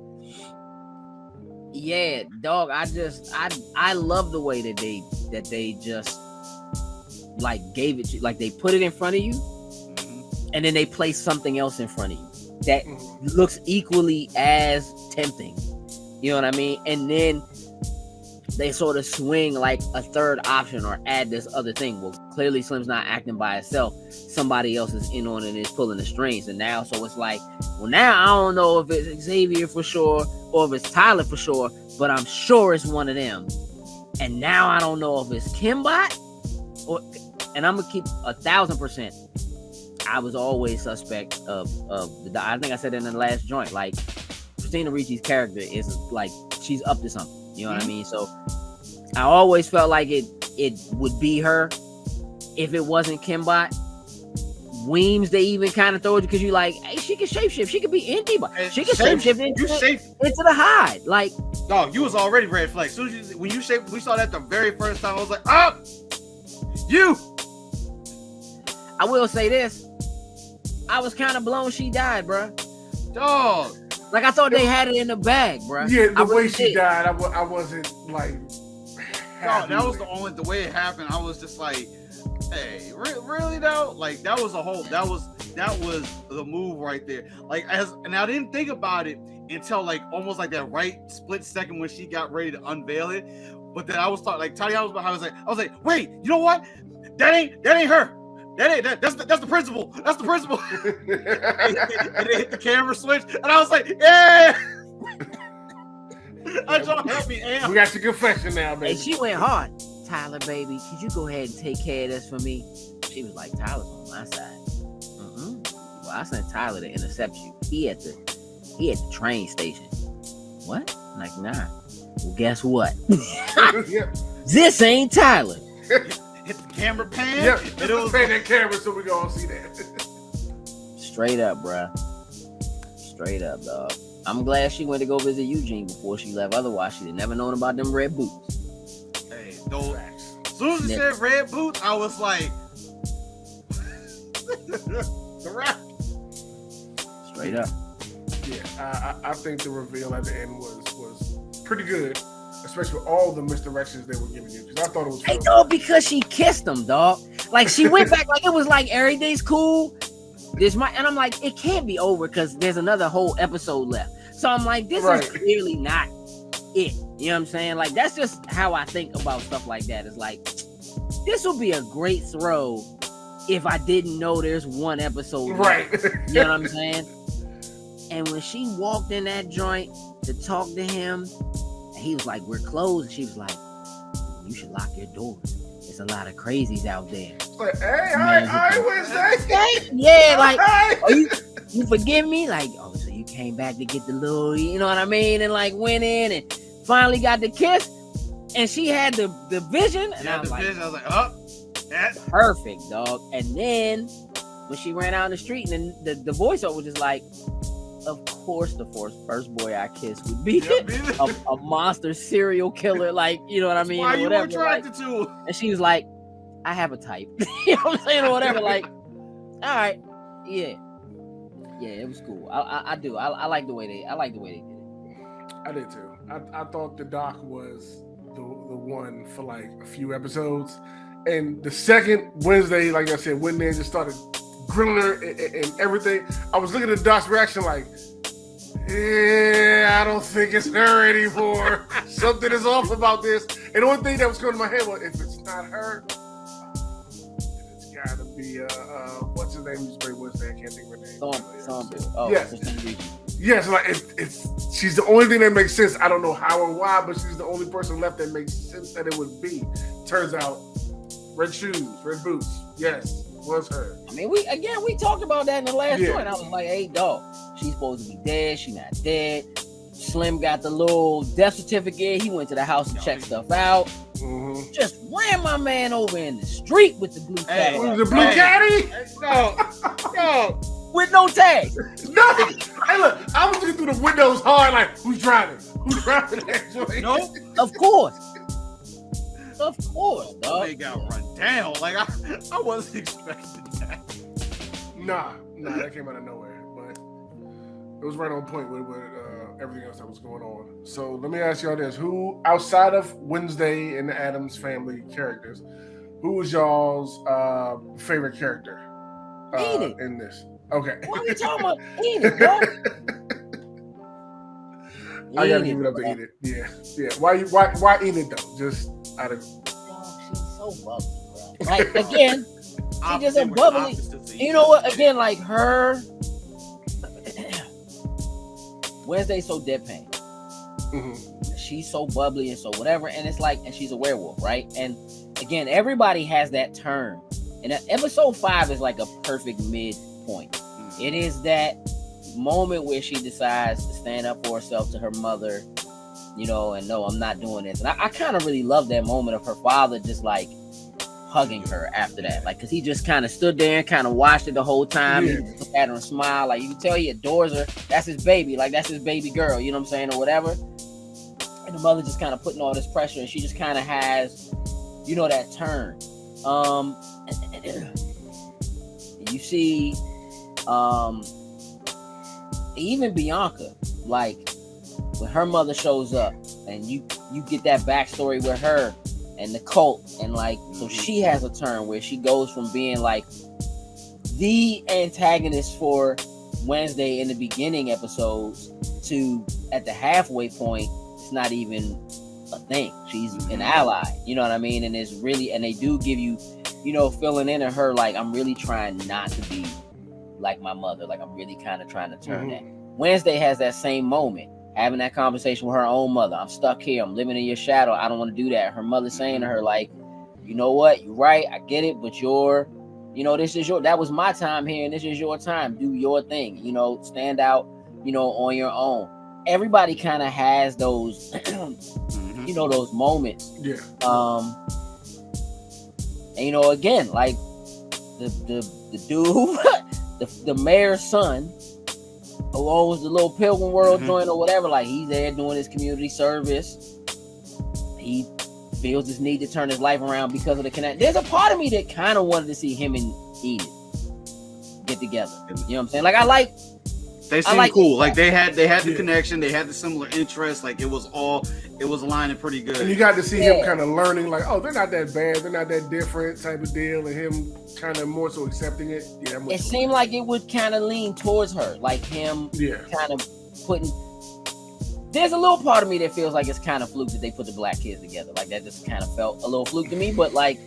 yeah, dog, I love the way that they just like gave it to you. Like, they put it in front of you and then they place something else in front of you that looks equally as tempting. You know what I mean? And then they sort of swing like a third option or add this other thing. Well, clearly Slim's not acting by itself. Somebody else is in on it and is pulling the strings. And now, so it's like, well, now I don't know if it's Xavier for sure or if it's Tyler for sure, but I'm sure it's one of them. And now I don't know if it's Kimbot or, and I'm gonna keep 1,000%. I was always suspect of the. I think I said it in the last joint. Like, Christina Ricci's character is like, she's up to something. You know what I mean? So I always felt like it would be her if it wasn't Kimbot. Weems, they even kind of throw it because you like, hey, she can shapeshift. She could be anybody. She can shapeshift into the hide. Like, dog, you was already red flag. Soon as when you shaped, we saw that the very first time. I was like, you. I will say this. I was kind of blown she died, bro. Dog. Like, I thought they had it in the bag, bro. Yeah, the way she died, I wasn't like. No, that was the way it happened. I was just like, hey, really though? Like, that was the move right there. Like, and I didn't think about it until like almost like that right split second when she got ready to unveil it. But then I was like, Tanya, I was like, wait, you know what? That ain't her. That's the principal. That's the principal. And they hit the camera switch, and I was like, yeah. I trying to help me. We got your confession now, baby. And she went hard. Tyler, baby, could you go ahead and take care of this for me? She was like, Tyler's on my side. Well, I sent Tyler to intercept you. He at the train station. What? I'm like, nah. Well, guess what? This ain't Tyler. Hit the camera pan. Yeah, it was pan that camera so we gonna see that. Straight up, bruh. Straight up, dog. I'm glad she went to go visit Eugene before she left. Otherwise, she'd have never known about them red boots. Hey, those. As soon as it said red boots, I was like, the rap. Straight up. Yeah, I think the reveal at the end was pretty good. Especially with all the misdirections they were giving you, because I thought it was. Hey, dog, because she kissed him, dog. Like, she went back, like it was like everything's cool. And I'm like, it can't be over because there's another whole episode left. So I'm like, this is clearly not it. You know what I'm saying? Like, that's just how I think about stuff like that. It's like, this would be a great throw if I didn't know there's one episode left. You know what I'm saying? And when she walked in that joint to talk to him, he was like, we're closed. And she was like, you should lock your doors. There's a lot of crazies out there. Like, hey, I Wednesday. Yeah, like, oh, you forgive me? Like, oh, so you came back to get the little, you know what I mean? And like went in and finally got the kiss. And she had the vision. And I was like, oh. perfect, dog. And then when she ran out in the street, and then the voiceover was just like, of course the first boy I kissed would be a monster serial killer, like, you know what I mean? Why or you whatever. attracted to? And she was like, I have a type. You know what I'm saying? Or whatever. Like, all right, yeah, it was cool. I do. I like the way they did it. I did too. I thought the doc was the one for like a few episodes, and the second Wednesday, like I said, when they just started grilling her and everything, I was looking at the doc's reaction like, I don't think it's her anymore. Something is off about this. And the only thing that was going to my head was, if it's not her, it's got to be what's his name? Who's played Wednesday? I can't think of her name. Thornbill. Oh, yes. Yes, like it's she's the only thing that makes sense. I don't know how or why, but she's the only person left that makes sense that it would be. Turns out, red shoes, red boots. Yes, was her. I mean, we talked about that in the last joint. I was like, hey, dog, she's supposed to be dead. She not dead. Slim got the little death certificate. He went to the house to check stuff out. Mm-hmm. Just ran my man over in the street with the blue caddy. The blue caddy? No. With no tag. No. Hey, look, I was looking through the windows hard, like, who's driving? Who's driving that joint? No. Of course, dog. They got run down. Like I wasn't expecting that. Nah, that came out of nowhere, but it was right on point with everything else that was going on. So let me ask y'all this: who, outside of Wednesday and the Addams Family characters, who was y'all's favorite character Enid. in this? Okay. What are we talking about? Enid, bro. I gotta give it up to Enid. Yeah. Why Enid though? Just out of. She's so bubbly, bro. Like, again, she just a bubbly. You know what? Again, like her. Wednesday's so deadpan. Mm-hmm. She's so bubbly and so whatever, and it's like, and she's a werewolf, right? And again, everybody has that turn. And episode 5 is like a perfect midpoint. Mm-hmm. It is that moment where she decides to stand up for herself to her mother, you know, and no, I'm not doing this. And I kind of really love that moment of her father just like hugging her after that, like, because he just kind of stood there and kind of watched it the whole time. Yeah. He looked at her and smiled, like, you can tell he adores her. That's his baby, like, that's his baby girl, you know what I'm saying, or whatever. And the mother just kind of putting all this pressure, and she just kind of has, you know, that turn. You see, even Bianca, like, when her mother shows up, and you get that backstory with her and the cult, and like, so she has a turn where she goes from being like the antagonist for Wednesday in the beginning episodes to at the halfway point, it's not even a thing. She's an ally, you know what I mean? And it's really, and they do give you, you know, filling in her like, I'm really trying not to be like my mother, like I'm really kind of trying to turn that. Wednesday has that same moment, having that conversation with her own mother. I'm stuck here. I'm living in your shadow. I don't want to do that. Her mother saying to her, like, you know what? You're right. I get it. But you're, you know, that was my time here. And this is your time. Do your thing, you know, stand out, you know, on your own. Everybody kind of has those, you know, those moments. Yeah. And, you know, again, like the dude, the mayor's son, who owns the little Pilgrim World joint or whatever, like, he's there doing his community service. He feels this need to turn his life around because of the connect. There's a part of me that kind of wanted to see him and Enid get together. You know what I'm saying? Like, they seem cool. Like they had the connection. They had the similar interests. Like it was aligning pretty good. And you got to see him kind of learning, like, oh, they're not that bad, they're not that different type of deal, and him kind of more so accepting it. Yeah, it seemed like it would kind of lean towards her, like him kind of putting. There's a little part of me that feels like it's kind of fluke that they put the black kids together. Like that just kind of felt a little fluke to me. But like,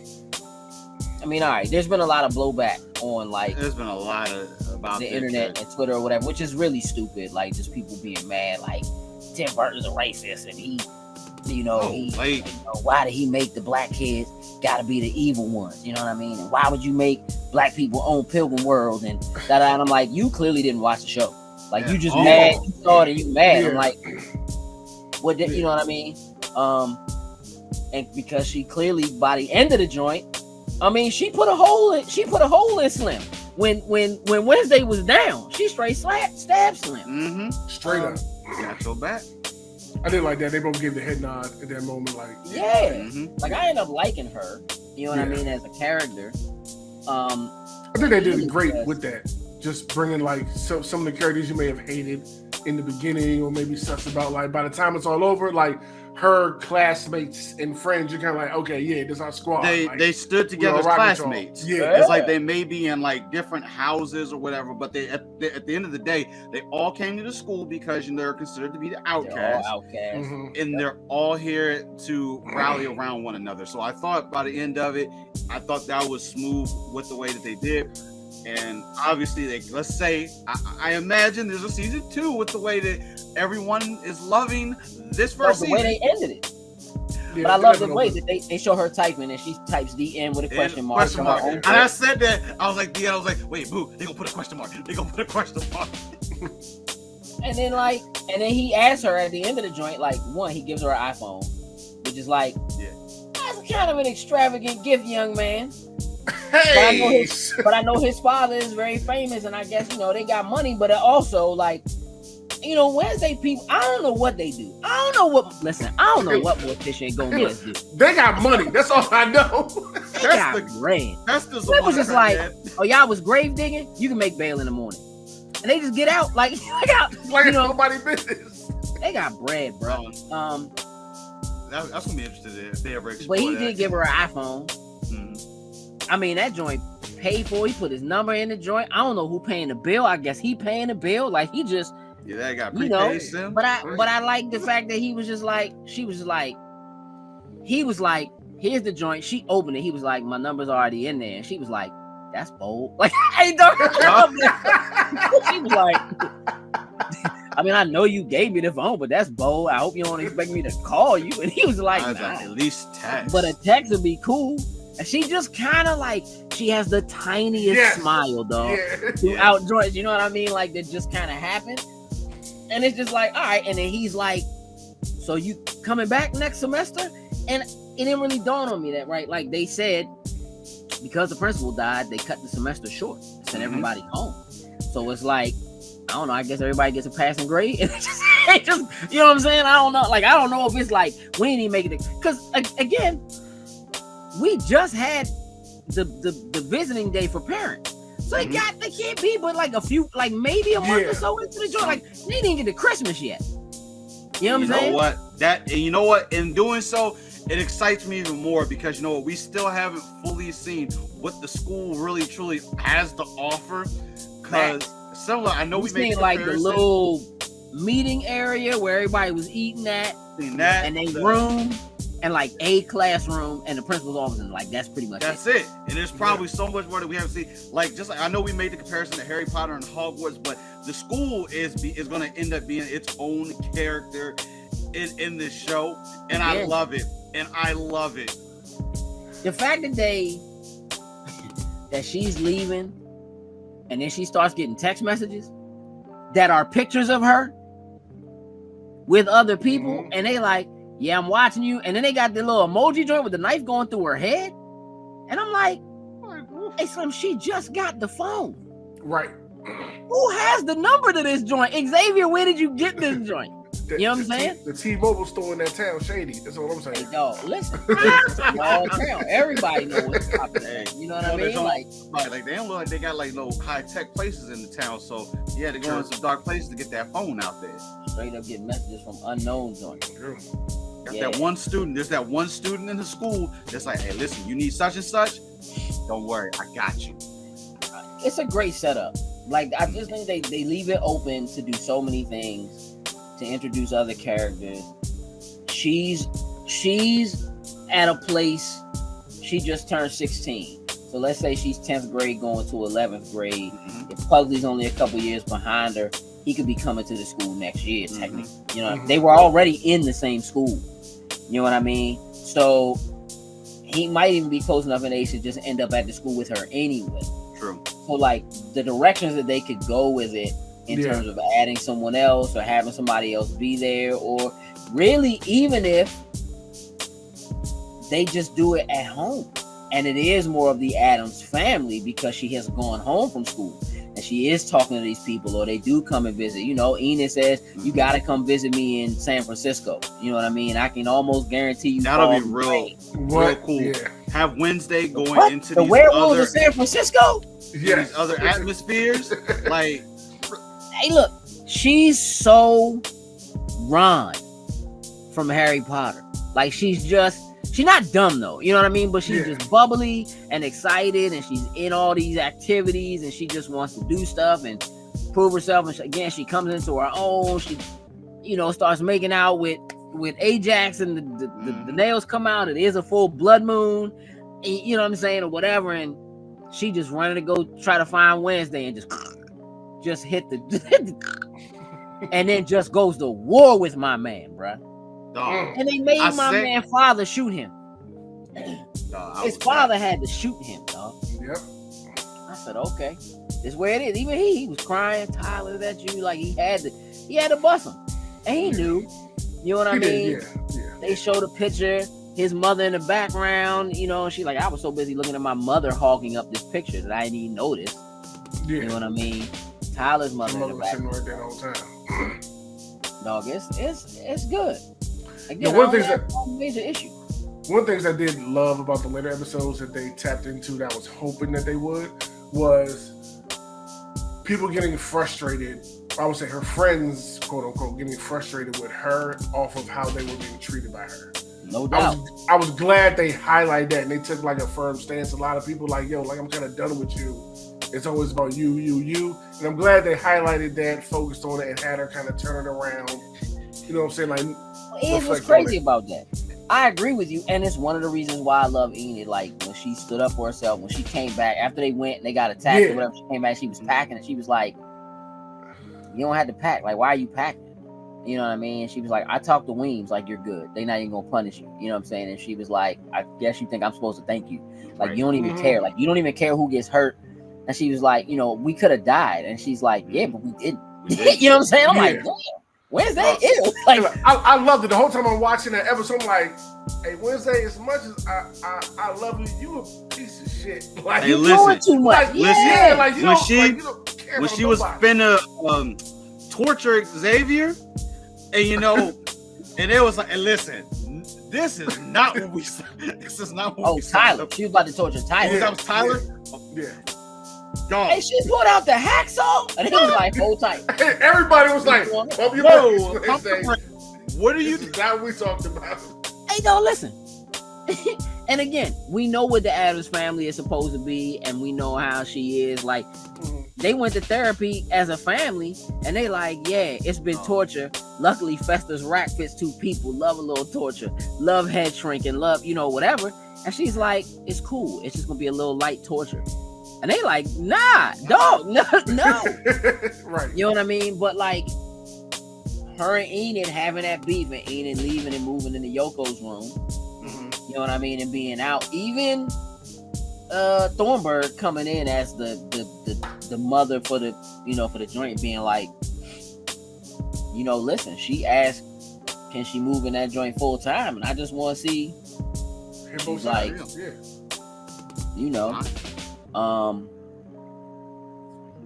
I mean, all right, there's been a lot of blowback on like. There's been a lot about the internet and Twitter or whatever, which is really stupid. Like just people being mad, like Tim Burton's a racist and he, you know, why did he make the black kids gotta be the evil ones? You know what I mean? And why would you make black people own Pilgrim World and that? And I'm like, you clearly didn't watch the show. Like you just mad. You saw it and you mad. I'm like, what? You know what I mean? And because she clearly by the end of the joint, I mean, she put a hole in Slim. When Wednesday was down, she straight stabbed Slim. Straight up. Got your back. I did like that. They both gave the head nod at that moment. Like, like I end up liking her. You know what I mean, as a character. I think they did great with that. Just bringing like some of the characters you may have hated in the beginning, or maybe sussed about. Like by the time it's all over, like her classmates and friends, you're kind of like, okay, yeah, this is our squad. They stood together as classmates. Yeah, it's like they may be in like different houses or whatever, but they at the end of the day, they all came to the school because they're considered to be the outcasts, and they're all here to rally around one another. So I thought by the end of it, I thought that was smooth with the way that they did. And obviously, let's say, I imagine there's a season 2 with the way that everyone is loving this first season. The way they ended it. Yeah, but I love the way that they show her typing, and she types DN with a question mark. And I said that, I was like, wait, boo, they gonna put a question mark. And then he asks her at the end of the joint, like, one, he gives her an iPhone, which is like, that's kind of an extravagant gift, young man. Hey, but I know his father is very famous, and I guess they got money. But also, like, Wednesday people, I don't know what they do. I don't know what Morticia and Gomez do. They got money. That's all I know. They got bread. That's the it was just like, oh, y'all was grave digging. You can make bail in the morning, and they just get out like it's nobody's business. They got bread, bro. That's gonna be interesting if they ever explore But he that. did give her an iPhone. I mean, that joint paid for. He put his number in the joint. I don't know who paying the bill. I guess he paying the bill. Like he just, that got prepaid. But I like the fact that he was just like, he was like, here's the joint. She opened it. He was like, my number's already in there. And she was like, that's bold. Like I love that. She was like, I mean, I know you gave me the phone, but that's bold. I hope you don't expect me to call you. And he was like, at least text. But a text would be cool. And she just kind of like, she has the tiniest smile, dog, throughout joints. You know what I mean? Like, that just kind of happened. And it's just like, all right. And then he's like, so you coming back next semester? And it didn't really dawn on me that, right? Like, they said, because the principal died, they cut the semester short, sent everybody home. So it's like, I don't know, I guess everybody gets a passing grade. And it just, you know what I'm saying? I don't know. Like, I don't know if it's like, we didn't even make it. Because, again, we just had the visiting day for parents. So they can't be but like a few, like maybe a month or so into the joint. Like they didn't get to Christmas yet. You know what I'm saying? You know what? In doing so, it excites me even more because we still haven't fully seen what the school really truly has to offer. Because similar, I know we made like the little meeting area where everybody was eating at, and they room. And like a classroom and the principal's office, and like that's pretty much it. And there's probably so much more that we haven't seen. Like just like I know we made the comparison to Harry Potter and Hogwarts, but the school is going to end up being its own character in this show, and I love it. The fact that she's leaving, and then she starts getting text messages that are pictures of her with other people, and they like. Yeah, I'm watching you. And then they got the little emoji joint with the knife going through her head. And I'm like, hey, Slim, she just got the phone. Right. Who has the number to this joint? Xavier, where did you get this joint? You know what I'm saying? The T-Mobile store in that town, shady. That's what I'm saying. Hey, dog, listen. All town. Everybody knows what's popping. You know what I mean? Like they don't look like they got like no high-tech places in the town. So yeah, they're going to some dark places to get that phone out there. Straight up getting messages from unknown joints. That one student. There's that one student in the school that's like, hey, listen, you need such and such. Don't worry, I got you. It's a great setup. Like I just think they leave it open to do so many things, to introduce other characters. She's at a place. She just turned 16. So let's say she's 10th grade going to 11th grade. If Pugsley's only a couple years behind her, he could be coming to the school next year, technically. You know, they were already in the same school. You know what I mean? So he might even be close enough in age to just end up at the school with her anyway. True. So like the directions that they could go with it in terms of adding someone else or having somebody else be there, or really even if they just do it at home. And it is more of the Addams family because she has gone home from school and she is talking to these people, or they do come and visit. You know, Enid says, you got to come visit me in San Francisco. You know what I mean? I can almost guarantee you. That'll be real cool. Yeah. Have Wednesday going into the these werewolves other of San Francisco? These other atmospheres. Like, hey, look, she's so Ron from Harry Potter. Like, she's not dumb though, you know what I mean? But she's just bubbly and excited, and she's in all these activities, and she just wants to do stuff and prove herself. And again, she comes into her own. She, you know, starts making out with Ajax, and the nails come out. It is a full blood moon, and, you know what I'm saying, or whatever. And she just running to go try to find Wednesday, and just hit the, and then just goes to war with my man, bruh. And they made my man father shoot him. His father had to shoot him, dog. Yep. I said, okay, this where it is. Even he was crying, Tyler, that you, like, he had to bust him, and he knew. You know what I mean? Yeah. They showed a picture, his mother in the background, you know, and she like, I was so busy looking at my mother hogging up this picture that I didn't even notice. Yeah. You know what I mean? Tyler's mother in the background. Right there the whole time. Dog, it's good. Again, one thing major issue. One thing I did love about the later episodes that they tapped into that I was hoping that they would was people getting frustrated. I would say her friends, quote unquote, getting frustrated with her off of how they were being treated by her. No doubt. I was glad they highlighted that and they took like a firm stance. A lot of people like, yo, like I'm kind of done with you. It's always about you. And I'm glad they highlighted that, focused on it, and had her kind of turn it around. You know what I'm saying? Like, it was crazy about that. I agree with you, and it's one of the reasons why I love Enid. Like, when she stood up for herself, when she came back after they went and they got attacked or whatever, she came back, she was packing, and she was like, "You don't have to pack. Like, why are you packing?" You know what I mean? And she was like, "I talked to Weems, like, you're good. They're not even gonna punish you." You know what I'm saying? And she was like, "I guess you think I'm supposed to thank you? Like, you don't even care. Like, you don't even care who gets hurt." And she was like, "You know, we could have died." And she's like, "Yeah, but we didn't." You know what I'm saying? I'm like, damn. Wednesday, like I loved it the whole time I'm watching that episode. I'm like, hey, Wednesday, as much as I love you, you a piece of shit. Like, you doing too much. Like, like you don't care when she was finna torture Xavier, and you know, and it was like, and listen, this is not what we. This is not what we. Tyler, she was about to torture Tyler. That was Tyler. Yeah. Dog. Hey, she pulled out the hacksaw, and he was like, "Hold tight." Everybody was like, "Whoa, what are you?" This is not what we talked about. Hey, no, listen. And again, we know what the Addams family is supposed to be, and we know how she is. Like, they went to therapy as a family, and they like, yeah, it's been torture. Luckily, Fester's rack fits 2 people. Love a little torture. Love head shrinking. Love, you know, whatever. And she's like, it's cool. It's just gonna be a little light torture. And they like, nah, dog, no. Right. You know what I mean? But like, her and Enid having that beef, and Enid leaving and moving into Yoko's room. You know what I mean? And being out. Even Thornburg coming in as the mother for the, you know, for the joint, being like, you know, listen, she asked, can she move in that joint full time? And I just want to see. She's like, you know.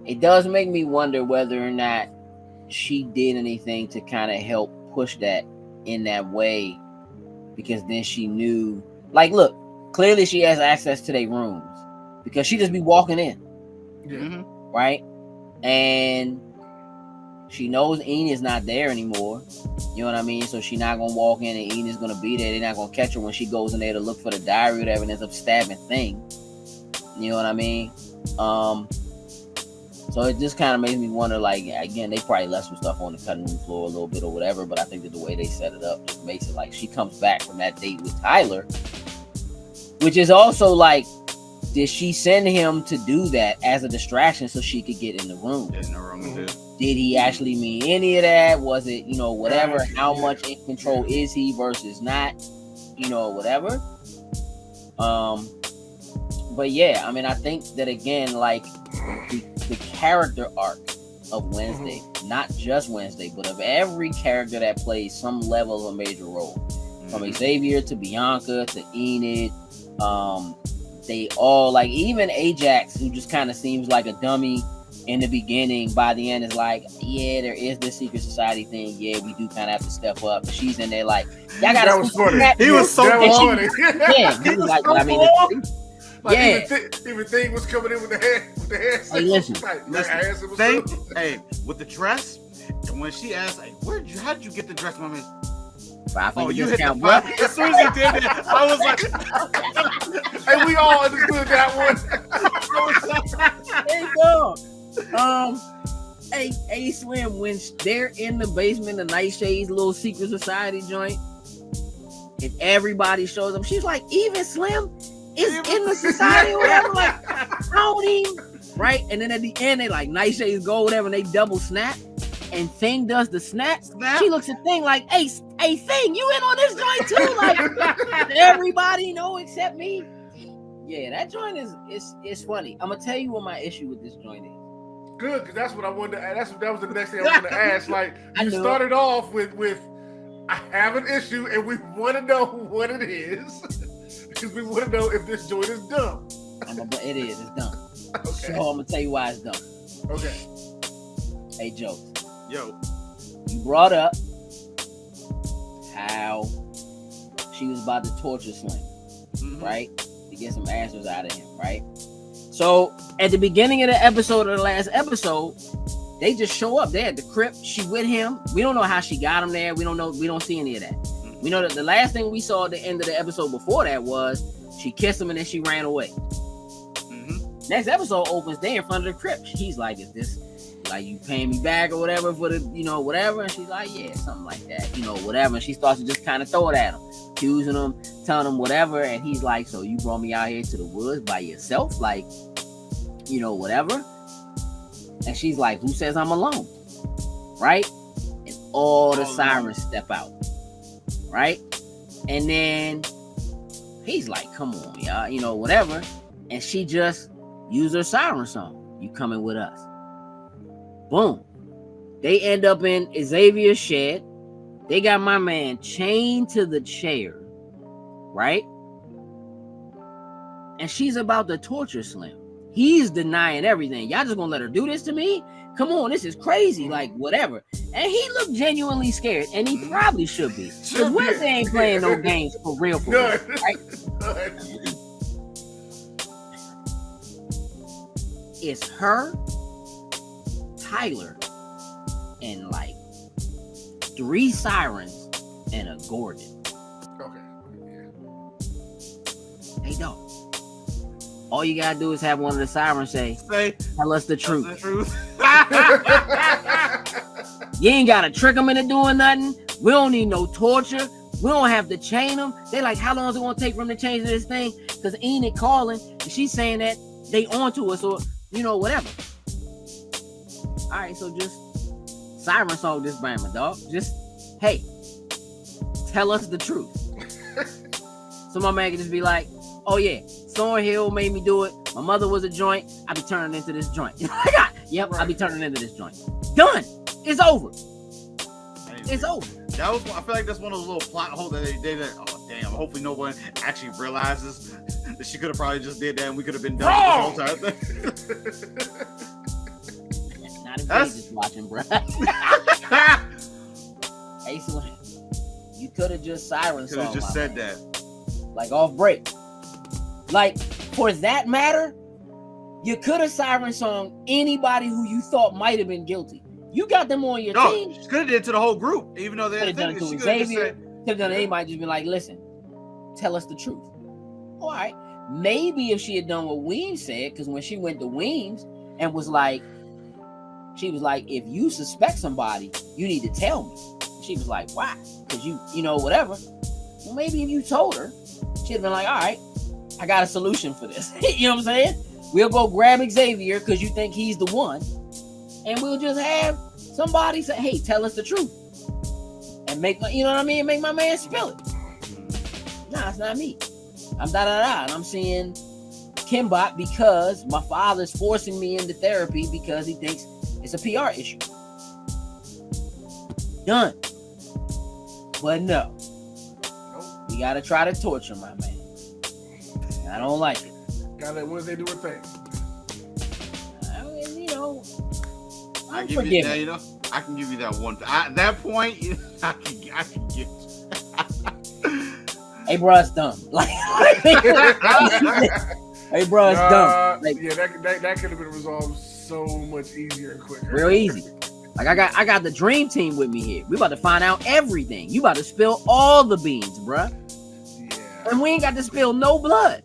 It does make me wonder whether or not she did anything to kind of help push that in that way, because then she knew, like, look, clearly she has access to their rooms because she just be walking in, right? And she knows Enid's not there anymore. You know what I mean? So she's not gonna walk in and Enid's gonna be there. They're not gonna catch her when she goes in there to look for the diary or whatever and ends up stabbing Thing. You know what I mean? So it just kind of makes me wonder, like, again, they probably left some stuff on the cutting room floor a little bit or whatever, but I think that the way they set it up just makes it like she comes back from that date with Tyler, which is also like, did she send him to do that as a distraction so she could get in the room? Did he actually mean any of that? Was it, you know, whatever? How much in control is he versus not? You know, whatever. But yeah, I mean, I think that again, like the character arc of Wednesday, not just Wednesday, but of every character that plays some level of a major role, from Xavier to Bianca to Enid, they all like, even Ajax, who just kind of seems like a dummy in the beginning, by the end is like, yeah, there is this secret society thing. Yeah, we do kind of have to step up. But she's in there like, y'all gotta. That was funny. He was so funny. Yeah, he was like, so I mean, Like yeah. even Thing was coming in with the hair. Hey, listen. Hey, with the dress, and when she asked, like, how did you get the dress, my man? Oh, you hit the discount, bro. 5. As soon as he did that, I was like, Hey, we all understood that one. There you go. Hey, Slim, when they're in the basement of Nightshade's little secret society joint, and everybody shows up, she's like, even Slim is in the society or whatever. Like, I don't even. Right? And then at the end, they like, Nightshade's go, whatever, and they double snap. And Thing does the snap. She looks at Thing like, hey, Thing, you in on this joint too? Like, everybody know except me. Yeah, that joint is funny. I'm gonna tell you what my issue with this joint is. Good, because that's what I wanted to ask. That was the next thing I was going to ask. Like, you know. started off with I have an issue and we want to know what it is because we want to know if this joint is dumb. It is. It's dumb. Okay. So I'm gonna tell you why it's dumb. Okay. Hey, Joe. yo, You brought up how she was about to torture Slim, right? To get some answers out of him, right? So at the beginning of the episode of the last episode, they just show up. They at the crypt. She with him. We don't know how she got him there. We don't know. We don't see any of that. We know that the last thing we saw at the end of the episode before that was she kissed him and then she ran away. Next episode opens, they in front of the crypt. He's like, is this like you paying me back or whatever for the, whatever? And she's like, yeah, something like that, whatever. And she starts to just kind of throw it at him, accusing him, telling him whatever. And he's like, so you brought me out here to the woods by yourself? Like, whatever. And she's like, who says I'm alone? Right? And all the sirens step out. Right? And then he's like, come on, y'all, whatever. And she just use her siren song. You coming with us? Boom. They end up in Xavier's shed. They got my man chained to the chair, right? And she's about to torture Slim. He's denying everything. Y'all just gonna let her do this to me? Come on, this is crazy. Like, whatever. And he looked genuinely scared, and he probably should be. Because Wednesday ain't playing no games for real, right? It's her, Tyler, and like 3 sirens and a Gordon. Okay. Yeah. Hey, dog. All you gotta do is have one of the sirens say, tell us the truth. You ain't gotta trick them into doing nothing. We don't need no torture. We don't have to chain them. They like, how long is it gonna take for them to change this thing? Because Enid calling, and she's saying that they onto us or whatever. All right, so just siren song this Bama, dog. Just, hey, tell us the truth. So my man can just be like, oh yeah, Thornhill made me do it. My mother was a joint. I be turning into this joint. Yep, I be turning into this joint. Done. It's over. It's over. I feel like that's one of those little plot holes that they did. Oh damn! Hopefully no one actually realizes that she could have probably just did that, and we could have been done this whole time. Not if Paige is watching, bro. Hey, Slim, you could have just siren song. Could have just said that, like off break. Like for that matter, you could have siren song anybody who you thought might have been guilty. You got them on your team. She could have did it to the whole group, even though they could have done it to Xavier. Could have done it. Anybody just been like, listen, tell us the truth. All right. Maybe if she had done what Weems said, because when she went to Weems and was like, she was like, if you suspect somebody, you need to tell me. She was like, why? Because you whatever. Well, maybe if you told her, she'd have been like, all right, I got a solution for this. You know what I'm saying? We'll go grab Xavier because you think he's the one. And we'll just have somebody say, hey, tell us the truth. And make my, make my man spill it. Nah, it's not me. I'm da-da-da. And I'm seeing Kimbot because my father's forcing me into therapy because he thinks it's a PR issue. Done. But no. We gotta try to torture my man. I don't like it. Gotta let Wednesday do her thing. I mean, you know, I I'm give you forgiving. that. You know, I can give you that one. At that point, I can get. Hey, bro, it's dumb. Like, hey, bro, it's dumb. Like, yeah, that could have been resolved so much easier and quicker. real easy. Like, I got the dream team with me here. We about to find out everything. You about to spill all the beans, bruh. Yeah. And we ain't got to spill no blood.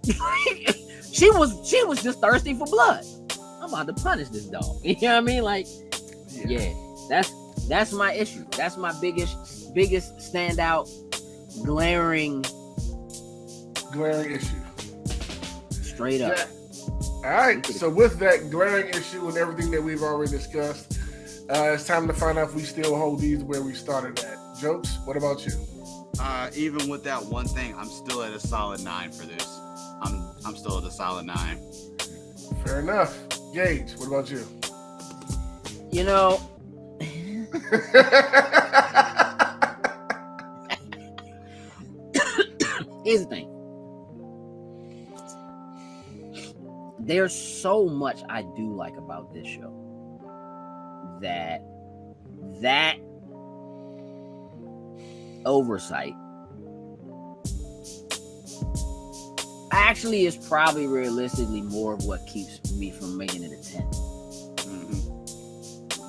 she was just thirsty for blood. I'm about to punish this dog. You know what I mean? Like, yeah, that's my issue. That's my biggest standout, glaring issue. Straight up. Yeah. All right. So with that glaring issue and everything that we've already discussed, it's time to find out if we still hold these where we started at. Jokes, what about you? Even with that one thing, I'm still at a solid 9 for this. I'm still at a solid 9. Fair enough. Gage, what about you? You know, here's the thing. There's so much I do like about this show that oversight actually is probably realistically more of what keeps me from making it a 10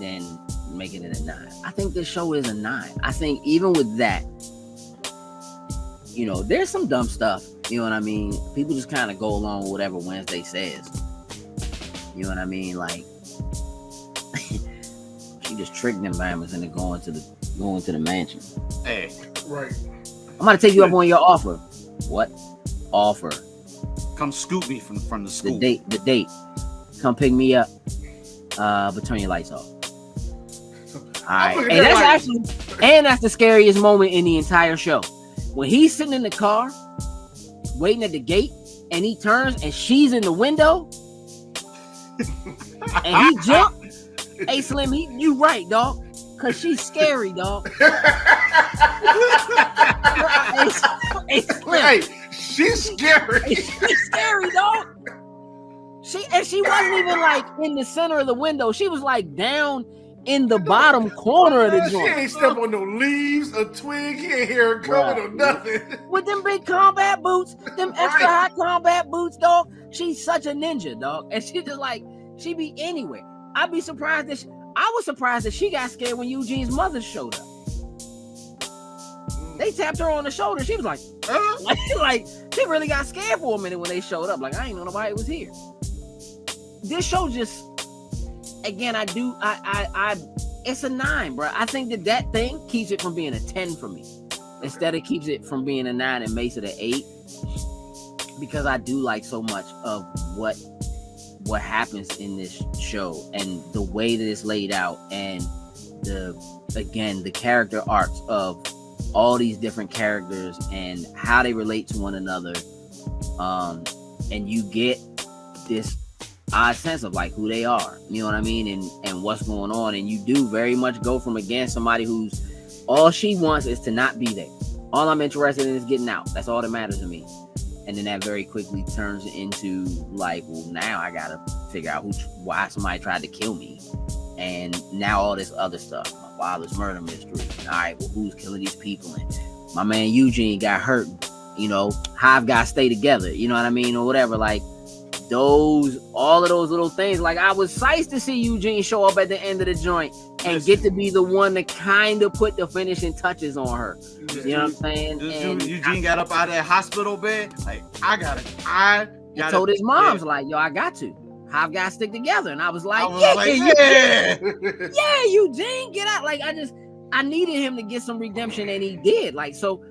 than making it a 9. I think this show is a 9. I think even with that, you know, there's some dumb stuff. You know what I mean? People just kind of go along with whatever Wednesday says. You know what I mean? Like, she just tricked them Bammers into going to the mansion. Hey, right. I'm gonna take you up on your offer. What offer? Come scoop me from the school. The date. Come pick me up. But turn your lights off. All right. And that's the scariest moment in the entire show. When he's sitting in the car, waiting at the gate, and he turns and she's in the window, and he jumped. Hey Slim, you right, dog. Cause she's scary, dog. Hey Slim. Hey, she's scary. She's scary, dog. She wasn't even like in the center of the window. She was like down in the bottom corner of the She joint. ain't step on no leaves, a twig. He ain't hear her coming or nothing. With them big combat boots, them extra high combat boots, dog. She's such a ninja, dog. And she just like, she be anywhere. I was surprised that she got scared when Eugene's mother showed up. They tapped her on the shoulder. She was like, like she really got scared for a minute when they showed up. Like, I ain't know nobody was here. This show just, again, it's a 9, bro. I think that thing keeps it from being a 10 for me. Instead, it keeps it from being a 9 and makes it an 8. Because I do like so much of what happens in this show and the way that it's laid out, and the character arcs of all these different characters and how they relate to one another. And you get this odd sense of like who they are, you know what I mean, and what's going on. And you do very much go from, again, somebody who's all she wants is to not be there. All I'm interested in is getting out. That's all that matters to me. And then that very quickly turns into like, well, now I gotta figure out why somebody tried to kill me, and now all this other stuff, my father's murder mystery. All right, well, who's killing these people? And my man Eugene got hurt. You know, Hive got to stay together. You know what I mean, or whatever. Like all of those little things. Like, I was psyched to see Eugene show up at the end of the joint and get to be the one to kind of put the finishing touches on her. You know what I'm saying? And Eugene got up out of that hospital bed. Like, he told his moms, like, yo, I got to. I've got to stick together. And I was like, yeah, Eugene, get out. Like, I needed him to get some redemption, and he did. Like, so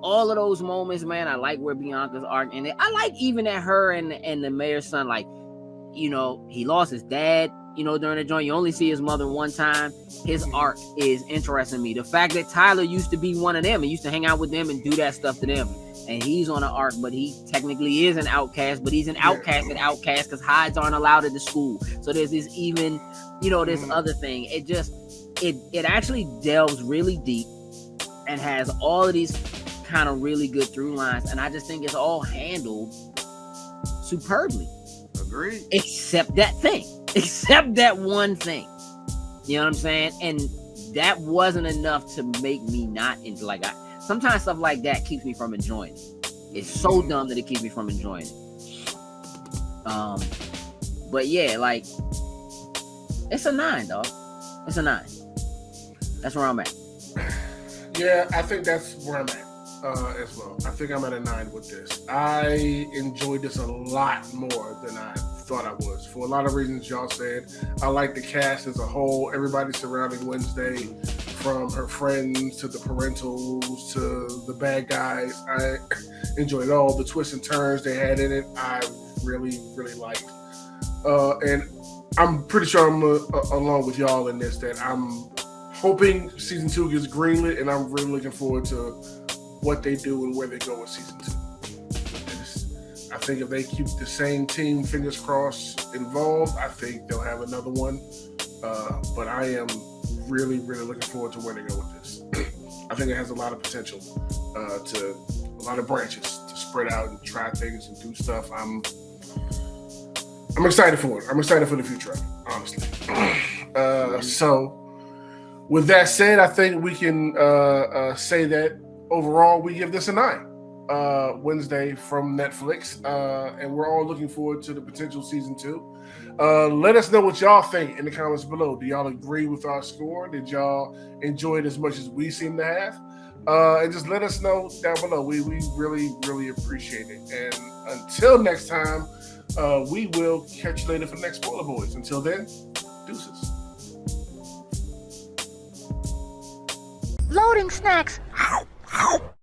all of those moments, man, I like where Bianca's arc, and I like even at her and the mayor's son, like, you know, he lost his dad, you know, during the joint. You only see his mother one time. His arc is interesting to me. The fact that Tyler used to be one of them and used to hang out with them and do that stuff to them. And he's on an arc, but he technically is an outcast, but he's an outcast because hides aren't allowed at the school. So there's this even, you know, this other thing. It actually delves really deep and has all of these kind of really good through lines. And I just think it's all handled superbly. Agreed. Except that thing. Except that one thing. You know what I'm saying? And that wasn't enough to make me not into like sometimes stuff like that keeps me from enjoying it. It's so dumb that it keeps me from enjoying it. But yeah, like it's a 9, dog. It's a 9. That's where I'm at. Yeah, I think that's where I'm at as well. I think I'm at a 9 with this. I enjoyed this a lot more than I thought I was. For a lot of reasons y'all said. I like the cast as a whole. Everybody surrounding Wednesday, from her friends to the parentals to the bad guys. I enjoyed all the twists and turns they had in it. I really, really liked. And I'm pretty sure I'm along with y'all in this, that I'm hoping season 2 gets greenlit, and I'm really looking forward to what they do and where they go with season 2. I think if they keep the same team, fingers crossed, involved, I think they'll have another one. But I am really, really looking forward to where they go with this. I think it has a lot of potential, to a lot of branches to spread out and try things and do stuff. I'm excited for it. I'm excited for the future of it, honestly. So, with that said, I think we can say that overall we give this a 9. Wednesday from Netflix, and we're all looking forward to the potential season 2. Let us know what y'all think in the comments below. Do y'all agree with our score? Did y'all enjoy it as much as we seem to have? And just let us know down below. We really, really appreciate it. And until next time, we will catch you later for the next Spoiler Boys. Until then, deuces. Loading snacks.